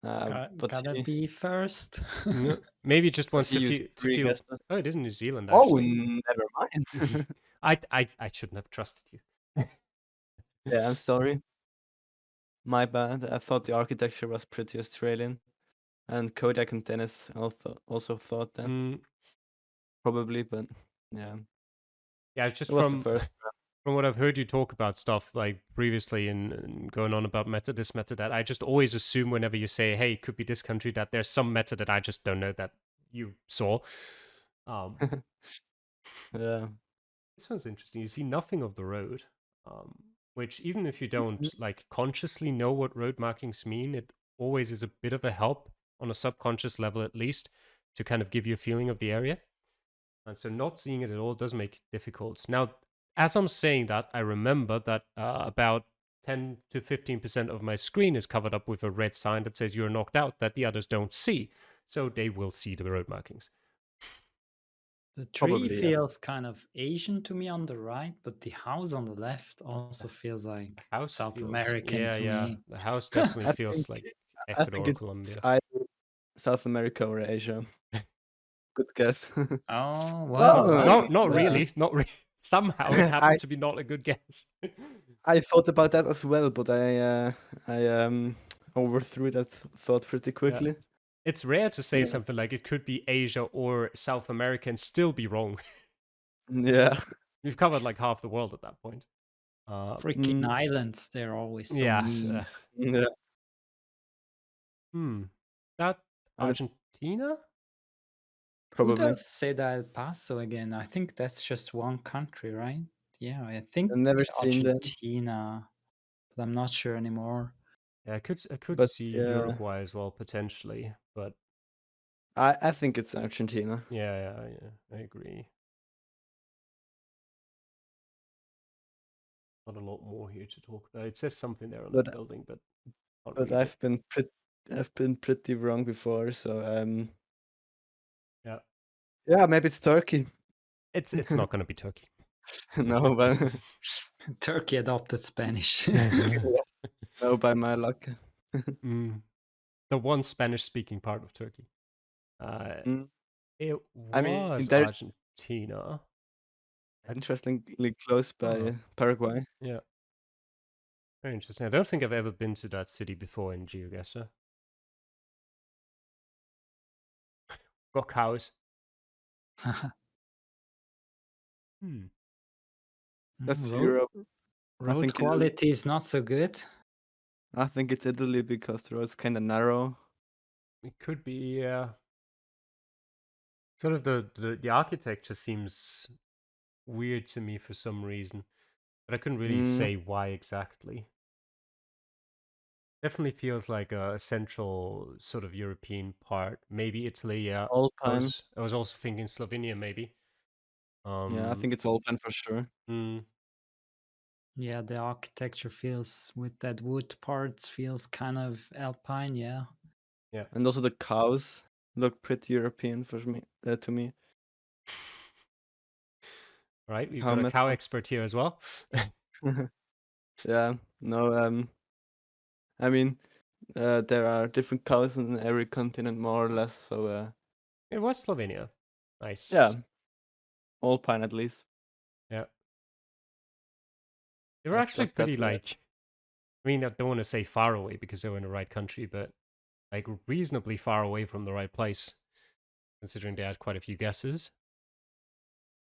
But Gotta be first. Yeah. Maybe just wants he to used feel. 3 guesses. Oh, it is New Zealand, Oh, actually. never mind. I shouldn't have trusted you. Yeah, I'm sorry. My bad. I thought the architecture was pretty Australian. And Kodak and Dennis also thought that. Probably, but yeah. Yeah, it's just It was the first from what I've heard you talk about stuff like previously and going on about meta this, meta that, I just always assume whenever you say, hey, it could be this country, that there's some meta that I just don't know that you saw. Yeah. This one's interesting. You see nothing of the road, which even if you don't like consciously know what road markings mean, it always is a bit of a help on a subconscious level, at least, to kind of give you a feeling of the area. And so not seeing it at all does make it difficult. Now, as I'm saying that, I remember that about 10 to 15% of my screen is covered up with a red sign that says you're knocked out that the others don't see. So they will see the road markings. The tree Probably, yeah. feels kind of Asian to me on the right, but the house on the left also feels like South American to me. The house definitely I feels think like I Ecuador think or it's Colombia. either South America or Asia. Good guess. Oh, Oh, wow. Not yeah. really. Not really. Somehow it happened to be not a good guess. I thought about that as well, but I overthrew that thought pretty Yeah. quickly. It's rare to say Yeah. something like it could be Asia or South America and still be wrong. Yeah. We've covered like half the world at that point. Freaking islands, they're always so Yeah. mean. Yeah. That And Argentina? Who probably. does Seda El Paso again? I think that's just one country, right? Yeah, I think I've never seen them, Argentina, but I'm not sure anymore. Yeah, I could but see yeah, Uruguay as well potentially, but I think it's Argentina. yeah, I agree. Not a lot more here to talk about. It says something there on the But building, but I'll but read it. I've been pretty wrong before, so Yeah, yeah, maybe it's Turkey. it's not going to be Turkey. No, but Turkey adopted Spanish. no, by my luck. The one Spanish-speaking part of Turkey. Mm. It I mean, was there's Argentina. interestingly close by Paraguay. Yeah, very interesting. I don't think I've ever been to that city before in GeoGuessr. Got cows. That's road Europe. road quality is not so good. I think it's Italy because the road's kind of narrow. It could be, yeah. Sort of the architecture seems weird to me for some reason, but I couldn't really say why exactly. Definitely feels like a central sort of European part. Maybe Italy, yeah. Alpine. I was also thinking Slovenia, maybe. Yeah, I think it's Alpine for sure. Yeah, the architecture feels with that wood parts feels kind of alpine, yeah. Yeah. And also the cows look pretty European for me to me. Right, we've Cow got a cow metal. expert here as well. Yeah, no, I mean, there are different cows in every continent more or less, so It was Slovenia. Nice. yeah, Alpine at least. Yeah. They were actually pretty like, I mean, I don't want to say far away because they were in the right country, but like reasonably far away from the right place, considering they had quite a few guesses.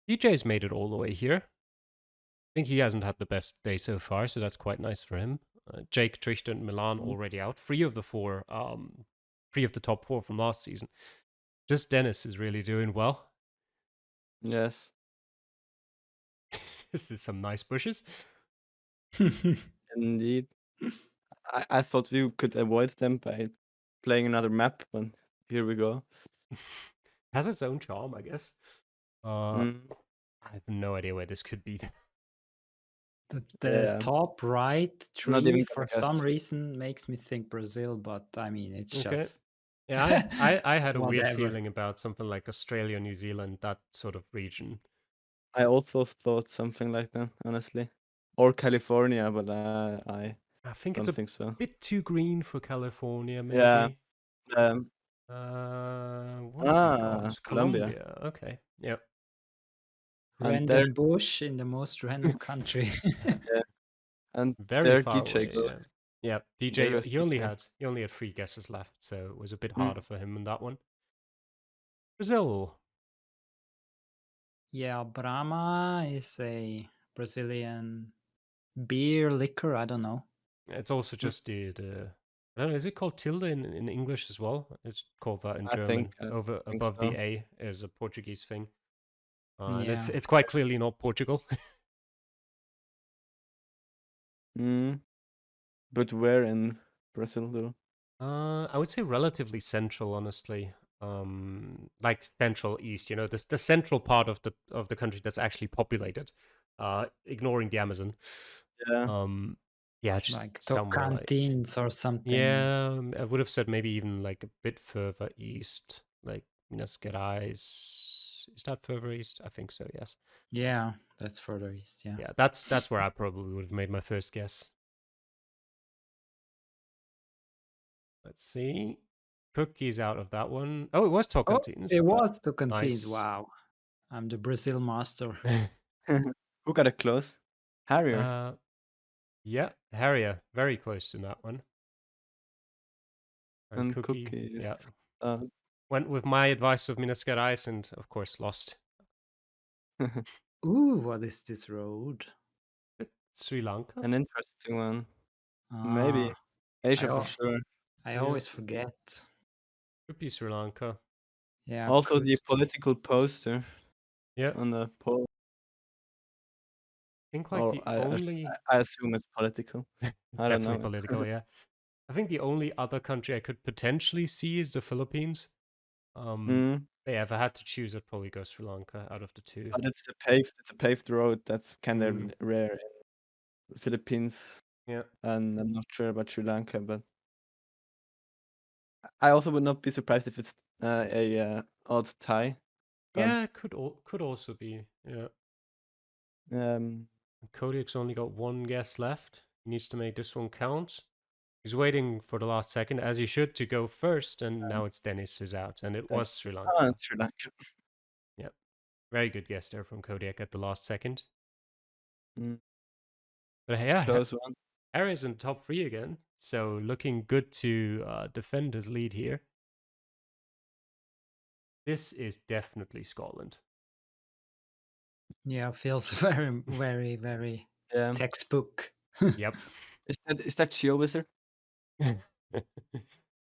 DJ's made it all the way here. I think he hasn't had the best day so far, so that's quite nice for him. Jake, Trichter, and Milan already out. Three of the top four from last season. Just Dennis is really doing well. Yes. This is some nice bushes. Indeed. I thought we could avoid them by playing another map, but here we go. Has its own charm, I guess. I have no idea where this could be. The top right Not tree even for some reason makes me think Brazil, but I mean it's just yeah. I had a weird whatever. feeling about something like Australia, New Zealand, that sort of region. I also thought something like that, honestly, or California, but I think don't it's think so. Bit too green for California, maybe. Yeah. What have we got? Colombia. Okay. Yep. Random bush in the most random country. Yeah. And Very there far DJ away. goes. Yeah. There DJ. goes He only DJ. had 3 guesses left, so it was a bit harder for him in that one. Brazil. Yeah, Brahma is a Brazilian beer liquor. I don't know. It's also just the I don't know. Is it called tilde in English as well? It's called that in I German. think Above so. the A is a Portuguese thing. And Yeah. it's quite clearly not Portugal. But where in Brazil though? I would say relatively central, honestly. Like central east, you know, the central part of the country that's actually populated, ignoring the Amazon. Yeah. Yeah, just like somewhere Tocantins or something. Yeah, I would have said maybe even like a bit further east, like Minas Gerais. Is that further east? I think so. Yes. Yeah, that's further east. Yeah. Yeah, that's where I probably would have made my first guess. Let's see. Cookies out of that one. Oh, it was Tocantins. It was Tocantins. Nice. Wow. I'm the Brazil master. Who got it close? Harrier. Yeah, Harrier. Very close to that one. And Cookies. Yeah. Went with my advice of Minas Gerais and, of course, lost. Ooh, what is this road? Sri Lanka? An interesting one. Maybe. Asia for sure. I always forget. Could be Sri Lanka. Yeah. Also, could- the political poster Yeah, on the poll, I think like or the only I assume it's political. I don't definitely know. political, yeah. I think the only other country I could potentially see is the Philippines. Mm, But yeah, if I had to choose, I'd probably go Sri Lanka out of the two. but it's a paved road. That's kind of Mm. rare in the Philippines, Yeah, and I'm not sure about Sri Lanka, but I also would not be surprised if it's a odd tie. But yeah, it could also be. Yeah, um, Kodiak's only got one guess left. He needs to make this one count. He's waiting for the last second, as he should, to go first, and now it's Dennis who's out, and it was Sri Lanka. it's Sri Lanka. Yep. Very good guess there from Kodiak at the last second. Mm, But it's a yeah, close one. Harry's in top 3 again, so looking good to defend his lead here. This is definitely Scotland. Yeah, feels very, very, very Yeah. textbook. Yep. Is that GeoGuessr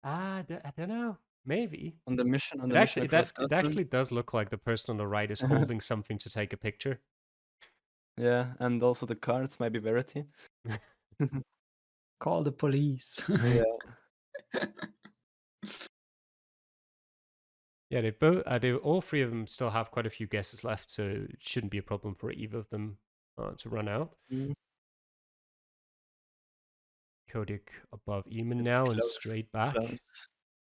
I don't know. Maybe. on the mission It actually across it Scotland? actually does look like the person on the right is holding something to take a picture. Yeah, and also the cards might be Verity. Call the police. Yeah. Yeah, they both. They all three of them still have quite a few guesses left, so it shouldn't be a problem for either of them to run out. Mm, Kodiak above Eamon it's now and close. straight back. Close.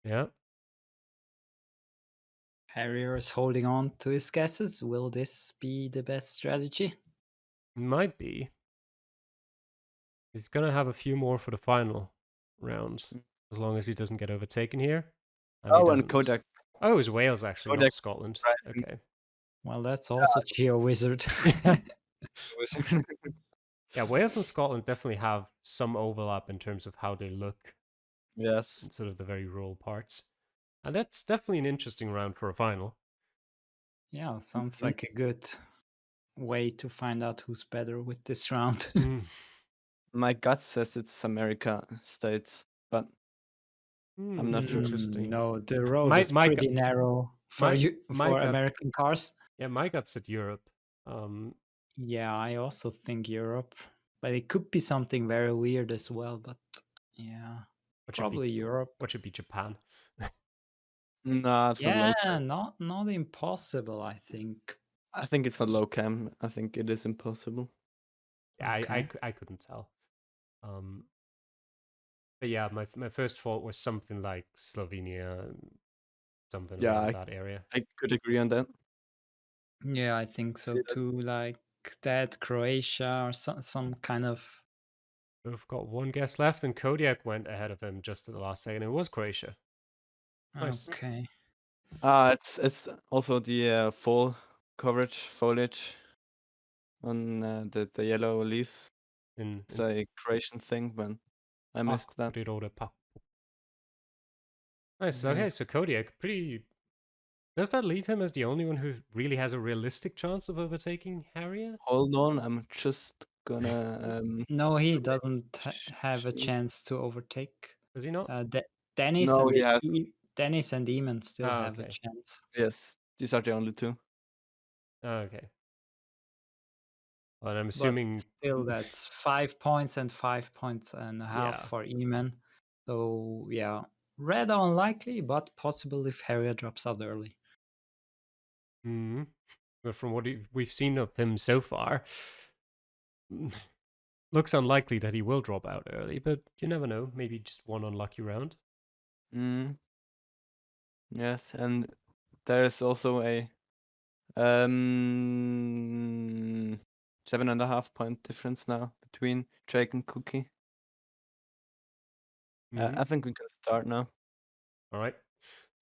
Yeah. Harrier is holding on to his guesses. Will this be the best strategy? Might be. He's gonna have a few more for the final round, Mm. as long as he doesn't get overtaken here. And Oh, he and doesn't. Kodak. Oh, it was Wales actually, not Kodak Scotland. rising. Okay. Well, that's also GeoWizard. Yeah, Wales and Scotland definitely have some overlap in terms of how they look, Yes. and sort of the very rural parts. And that's definitely an interesting round for a final. Yeah, sounds Mhm. like a good way to find out who's better with this round. My gut says it's America states, but I'm not sure. Interesting. No, the road My- is my gu- pretty narrow for my gut- American cars. Yeah, my gut said Europe. Yeah, I also think Europe, but it could be something very weird as well. But yeah, What should be probably Europe. What should be Japan? No, it's not Yeah, low. not impossible. I think. I think it's not low cam. I think it is impossible. Yeah, Okay. I couldn't tell. But yeah, my first thought was something like Slovenia, something Yeah, around that area. I could agree on that. Yeah, I think so See that? too. Like that, Croatia or some kind of. We've got one guess left, and Kodiak went ahead of him just at the last second. It was Croatia. Nice. Okay. It's also the fall coverage foliage on the yellow leaves. It's a Croatian thing, but I missed that. Nice. Yes. Okay, so Kodiak, pretty. Does that leave him as the only one who really has a realistic chance of overtaking Harrier? Hold on, I'm just gonna. No, he make doesn't have a change. chance to overtake. Does he not? Dennis No, and he has. Dennis and Eamon still Ah, have a okay. chance. Yes, these are the only two. Oh, okay. Well, and I'm But assuming. still, that's 5 points and 5.5 Yeah. for Eamon. So yeah, red unlikely, but possible if Harrier drops out early. But from what we've seen of him so far, looks unlikely that he will drop out early. But you never know. Maybe just one unlucky round. Yes, and there's also a 7.5 point difference now between Drake and Cookie. I think we can start now. All right.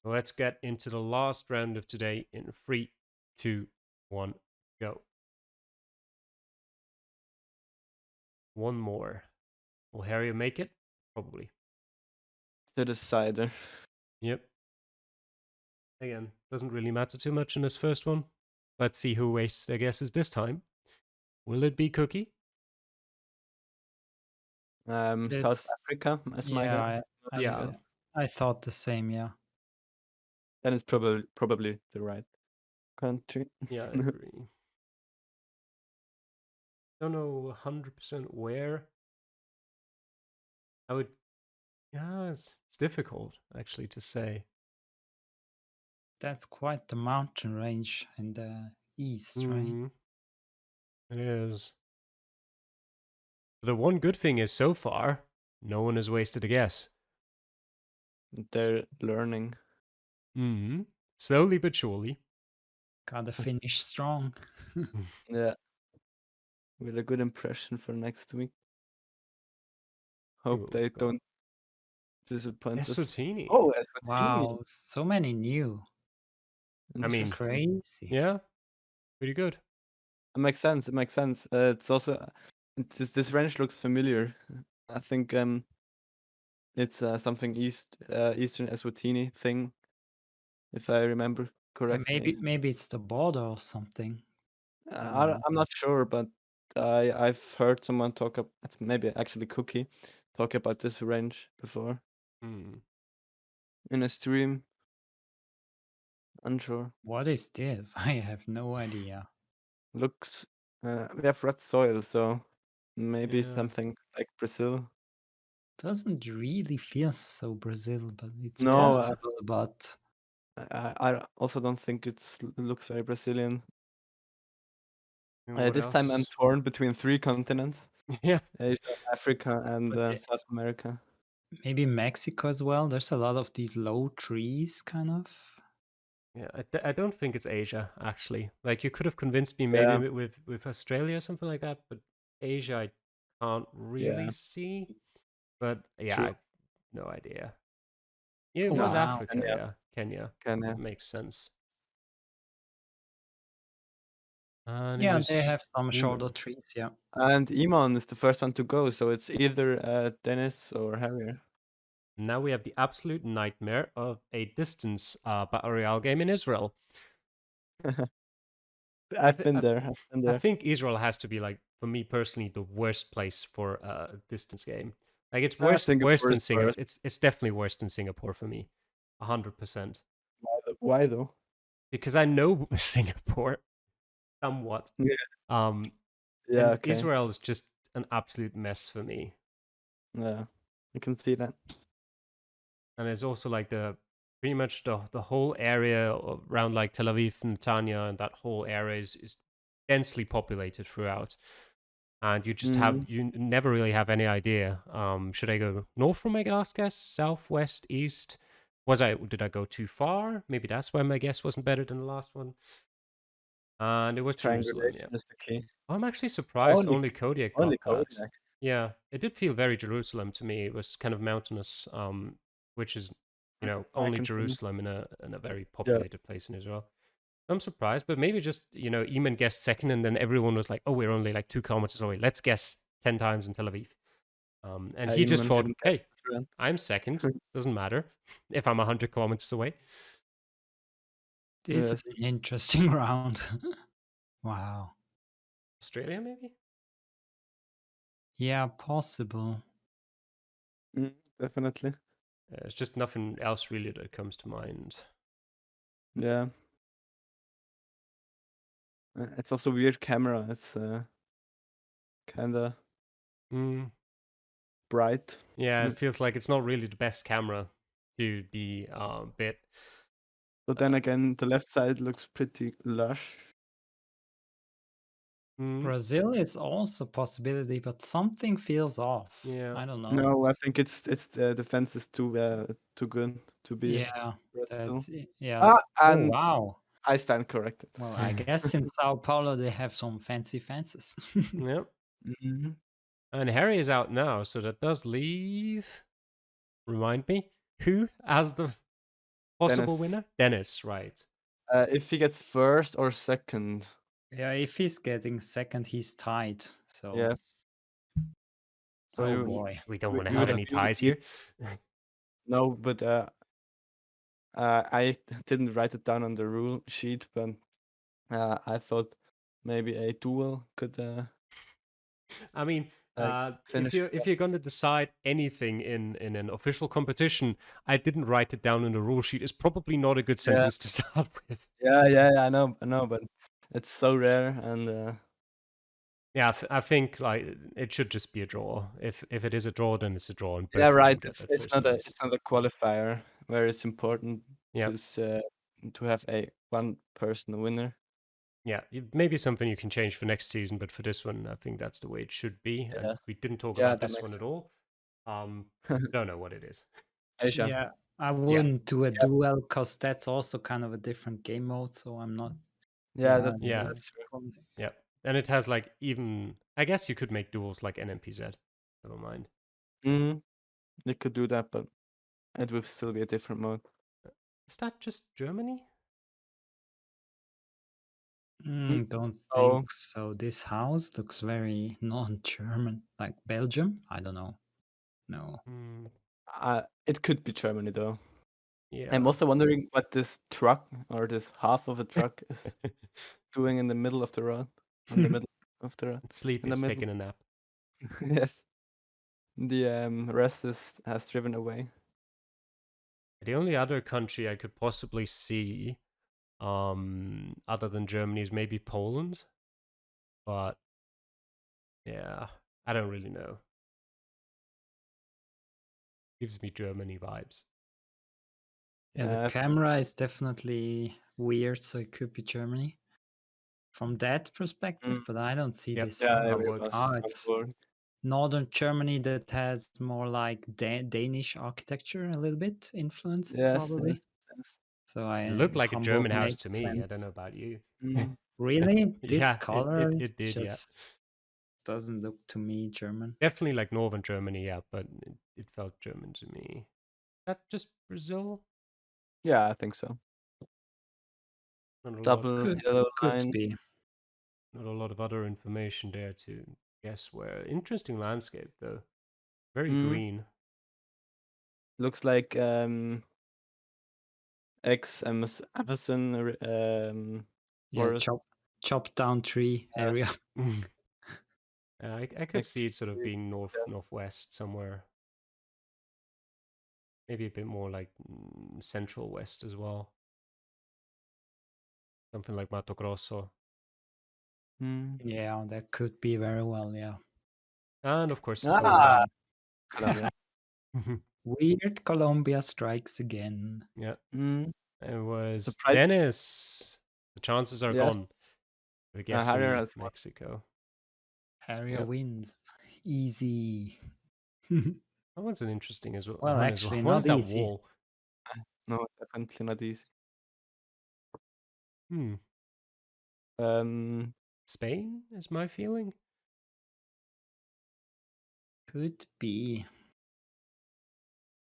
So let's get into the last round of today in 3, 2, 1, go. One more. Will Harrier make it? Probably. To the cider. Yep. Again, doesn't really matter too much in this first one. Let's see who wastes their guesses this time. Will it be Cookie? South Africa, as my guess. Yeah, I thought the same. Yeah. then it's probably the right country. Yeah, I agree. Don't know 100% where. I would. Yeah, it's difficult actually to say. That's quite the mountain range in the east, right? Mhm. It is. The one good thing is so far, no one has wasted a guess. They're learning. Slowly but surely. Gotta finish strong. Yeah. With a good impression for next week. Hope Oh, they God. don't disappoint us. Eswatini. Oh, Eswatini. Wow, so many new. I mean, It's crazy. yeah, pretty good. It makes sense. It makes sense. It's also this range looks familiar. I think it's something Eastern Eswatini thing, if I remember correctly. Maybe it's the border or something. I don't know. I'm not sure, but I've heard someone talk about, maybe actually Cookie, talk about this range before Hmm. in a stream. Unsure. What is this? I have no idea. Looks we have red soil, so maybe Yeah. something like Brazil. Doesn't really feel so Brazil, but it's No, possible. But I also don't think it looks very Brazilian. And what This time I'm else? torn between 3 continents: Yeah. Asia, Africa, and But South America. maybe Mexico as well. There's a lot of these low trees, kind of. Yeah, I don't think it's Asia actually. Like you could have convinced me maybe Yeah, with Australia or something like that, but Asia I can't really yeah, see. But yeah, true. no idea. Yeah, it Oh was wow! Africa. Kenya, Yeah, Kenya Kenya. makes sense. And it Yeah, they was have some shorter Eamon. trees. Yeah. And Iman is the first one to go, so it's either Dennis or Harrier. Now we have the absolute nightmare of a distance battle royale game in Israel. I've been there. I've been I there. think Israel has to be like, for me personally, the worst place for a distance game. Like it's Ah, worse Singapore than is Singapore. worse. It's definitely worse than Singapore for me, 100%. Why though? Because I know Singapore somewhat. Yeah. Yeah. And Okay. Israel is just an absolute mess for me. Yeah, I can see that. And it's also like pretty much the whole area around like Tel Aviv, Netanya, and that whole area is densely populated throughout. And you just Mm, you never really have any idea. Should I go north from my last guess, south, west, east? Did I go too far? Maybe that's why my guess wasn't better than the last one. And it was Jerusalem. Yeah, triangulation is the key. I'm actually surprised Only, only Kodiak only got that. Kodiak. Yeah, it did feel very Jerusalem to me. It was kind of mountainous, which is I only can see. Jerusalem in a very Yeah. populated place in Israel. I'm surprised, but maybe just Eamon guessed second, and then everyone was like, "Oh, we're only like 2 kilometers away. Let's guess 10 times in Tel Aviv." And he just Iman thought, didn't get "Hey, this round. I'm second. Doesn't matter if I'm 100 kilometers away." This Yes. is an interesting round. Wow. Australia, maybe. Yeah, possible. Definitely. It's just nothing else really that comes to mind. Yeah. It's also weird camera. It's kind of Mm, bright. yeah, it feels like it's not really the best camera to be bit. But then again, the left side looks pretty lush. Brazil is also a possibility, but something feels off. Yeah. I don't know. No, I think it's the defense is too good to be Yeah, Brazil. yeah. Oh And wow. I stand corrected. Well, I guess in Sao Paulo they have some fancy fences. Yeah. Mhm. And Harry is out now, so that does leave. Remind me who as the possible Dennis. winner? Dennis, right? If he gets first or second. Yeah, if he's getting second, he's tied. So Yes. So oh boy. We don't you want to have would any ties here. No, but I didn't write it down on the rule sheet, but I thought maybe a duel could. I mean, Finish. If you're gonna decide anything in an official competition, I didn't write it down in the rule sheet. It's probably not a good Yeah. sentence to start with. Yeah, I know, but it's so rare, and Yeah, I think like it should just be a draw. If it is a draw, then it's a draw, and both yeah, of right. them get that It's first not a place. qualifier where it's important Yeah, to have a one person winner. yeah, maybe something you can change for next season, but for this one, I think that's the way it should be. And Yes. we didn't talk Yeah, about that this makes one at all. Don't know what it is. Asia. Yeah, I wouldn't do a duel because that's also kind of a different game mode. So I'm not. Yeah, Yeah. that's true. Yeah, and it has like even. I guess you could make duels like NMPZ. Never mind. You could do that, but it would still be a different mode. Is that just Germany? Don't Oh. think so. This house looks very non-German, like Belgium. I don't know. No. It could be Germany though. Yeah. I'm also wondering what this truck or this half of a truck is doing in the middle of the road. In the middle of the road. Sleep in the is middle. taking a nap. Yes. The rest has driven away. The only other country I could possibly see, other than Germany, is maybe Poland. But yeah, I don't really know. Gives me Germany vibes. Yeah, the camera is definitely weird, so it could be Germany from that perspective, but I don't see Yep. this. Yeah, house. it was It's northern Germany that has more like Danish architecture, a little bit influenced, probably. Yes. So I It looked like a German house makes to me. I sense. don't know about you. Really? This Yeah, color it did. Yeah, just doesn't look to me German. definitely like northern Germany. Yeah, but it felt German to me. That just Brazil? Yeah, I think so. Not a lot, Double yellow Could line. be. not a lot of other information there to guess where. Interesting landscape though. Very green. Looks like Amazon Yeah, forest. chop down tree area. I could see it sort of being northwest somewhere. Maybe a bit more like central west as well. Something like Mato Grosso. Yeah, that could be very well, yeah. And of course, it's Colombia. Colombia. Weird Colombia strikes again. Yeah. It was Surprise. Dennis. The chances are gone. We're guessing Harrier has won. Mexico. Harrier wins. Easy. That one's an interesting as well. Well, one actually, as well. What is not that easy. wall? No, definitely not easy. Spain is my feeling. Could be.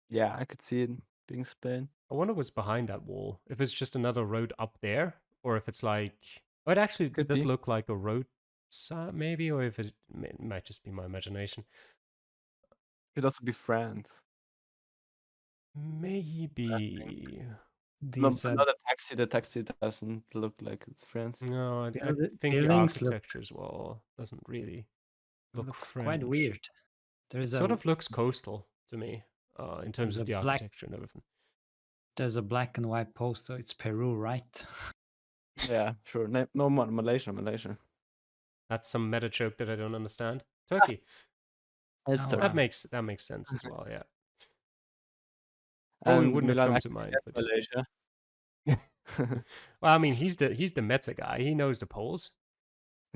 Yeah, I could see it being Spain. I wonder what's behind that wall. If it's just another road up there, or if it's like. Oh, it actually does look like a road, maybe, or if it might just be my imagination. Could also be France. Maybe. These not a taxi. The taxi doesn't look like it's France. No, I think the architecture as well doesn't really look looks French. quite weird. It sort of looks coastal to me, in terms of the architecture and everything. There's a black and white poster. It's Peru, right? Yeah, sure. No more Malaysia. That's some meta joke that I don't understand. Turkey. It's Oh, Turkey. That makes sense as well. Yeah. And it wouldn't Milan have come to mind. But Malaysia. well, I mean, he's the meta guy. He knows the polls.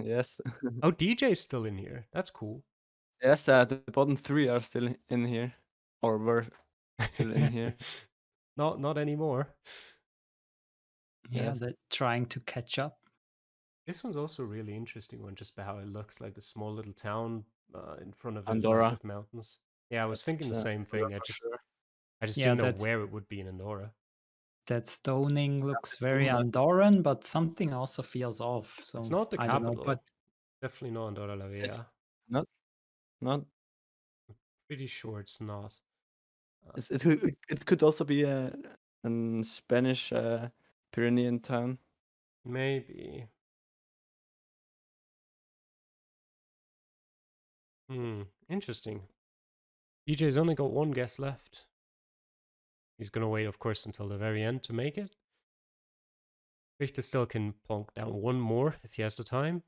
Yes. Oh, DJ's still in here. That's cool. Yes, the bottom three are still in here, or were still in here. Not anymore. Yeah, Yes. they're trying to catch up. This one's also a really interesting one, just by how it looks like the small little town in front of the Andorra. massive mountains. Yeah, I was thinking the same thing. I just didn't know where it would be in Andorra. That stoning looks very Andorran, but something also feels off. So it's not the I capital, don't know, but definitely not Andorra la Vella. Not. I'm pretty sure it's not. It could also be a Spanish Pyrenean town. Maybe. Interesting. DJ's only got one guess left. He's gonna wait, of course, until the very end to make it. Richter still can plonk down one more if he has the time.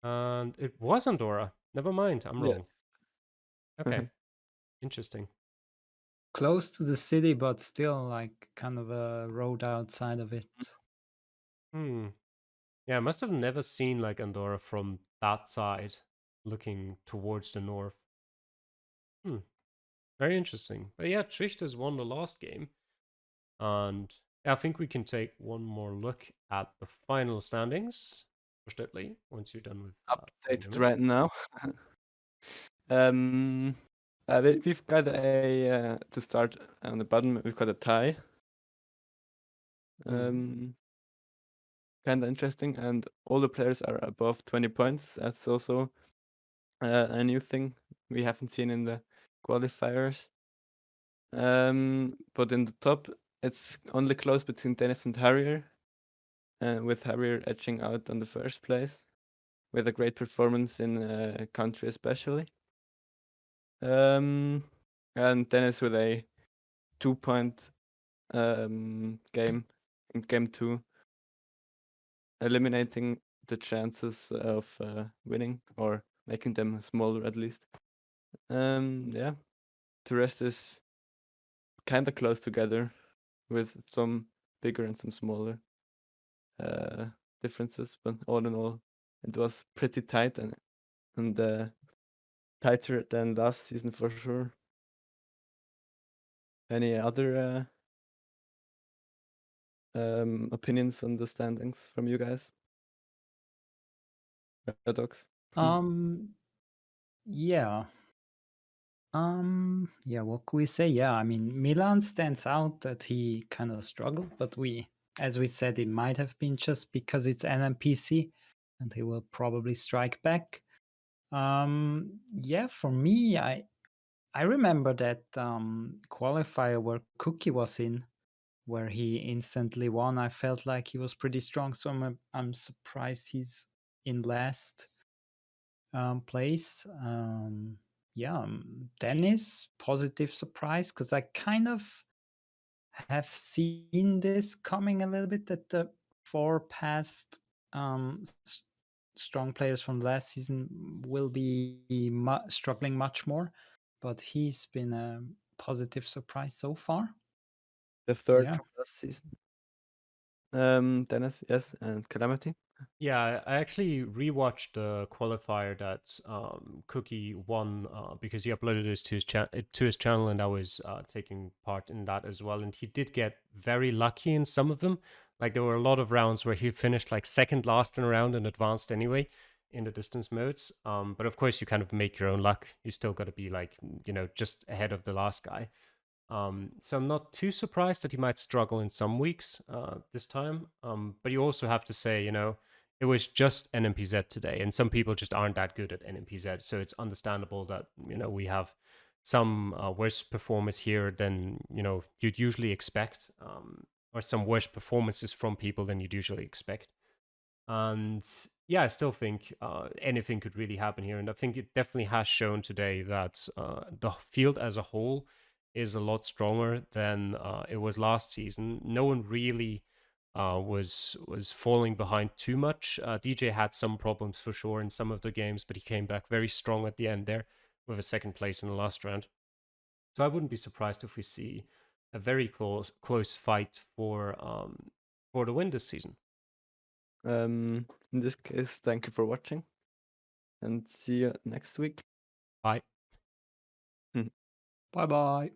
And it was Andorra. Never mind, I'm wrong. Okay. Interesting. Close to the city, but still like kind of a road outside of it. Yeah, I must have never seen like Andorra from that side, looking towards the north. Very interesting. But yeah, Trichter's won the last game. And I think we can take one more look at the final standings. Fortunately, once you're done with Updated right now. We've got a to start on the bottom. We've got a tie. Kind of interesting, and all the players are above 20 points. That's also a new thing we haven't seen in the qualifiers. But in the top, it's only close between Dennis and Harrier, with Harrier edging out on the first place, with a great performance in country especially. And Dennis with a 2-point game in game 2, eliminating the chances of winning or making them smaller at least. Yeah, the rest is kind of close together, with some bigger and some smaller differences, but all in all, it was pretty tight and tighter than last season for sure. Any other opinions on the standings from you guys? Paradox. Yeah. Yeah, what could we say? Yeah, I mean, Milan stands out that he kind of struggled, but as we said, it might have been just because it's NMPC and he will probably strike back. Yeah, for me, I remember that qualifier where Cookie was in, where he instantly won. I felt like he was pretty strong, so I'm surprised he's in last place. Yeah, Dennis, positive surprise, because I kind of have seen this coming a little bit, that the 4 past strong players from last season will be struggling much more, but he's been a positive surprise so far. The third Yeah. from last season. Dennis, yes, and Calamity. Yeah, I actually rewatched the qualifier that Cookie won because he uploaded this to his channel, and I was taking part in that as well. And he did get very lucky in some of them. Like there were a lot of rounds where he finished like second last in a round and advanced anyway in the distance modes. But of course, you kind of make your own luck. You still got to be like just ahead of the last guy. So I'm not too surprised that he might struggle in some weeks this time. But you also have to say, it was just NMPZ today, and some people just aren't that good at NMPZ. So it's understandable that we have some worse performers here than you'd usually expect, or some worse performances from people than you'd usually expect. And yeah, I still think anything could really happen here, and I think it definitely has shown today that the field as a whole is a lot stronger than it was last season. No one really was falling behind too much. DJ had some problems for sure in some of the games, but he came back very strong at the end there with a second place in the last round. So I wouldn't be surprised if we see a very close fight for the win this season. In this case, thank you for watching, and see you next week. Bye. Bye bye.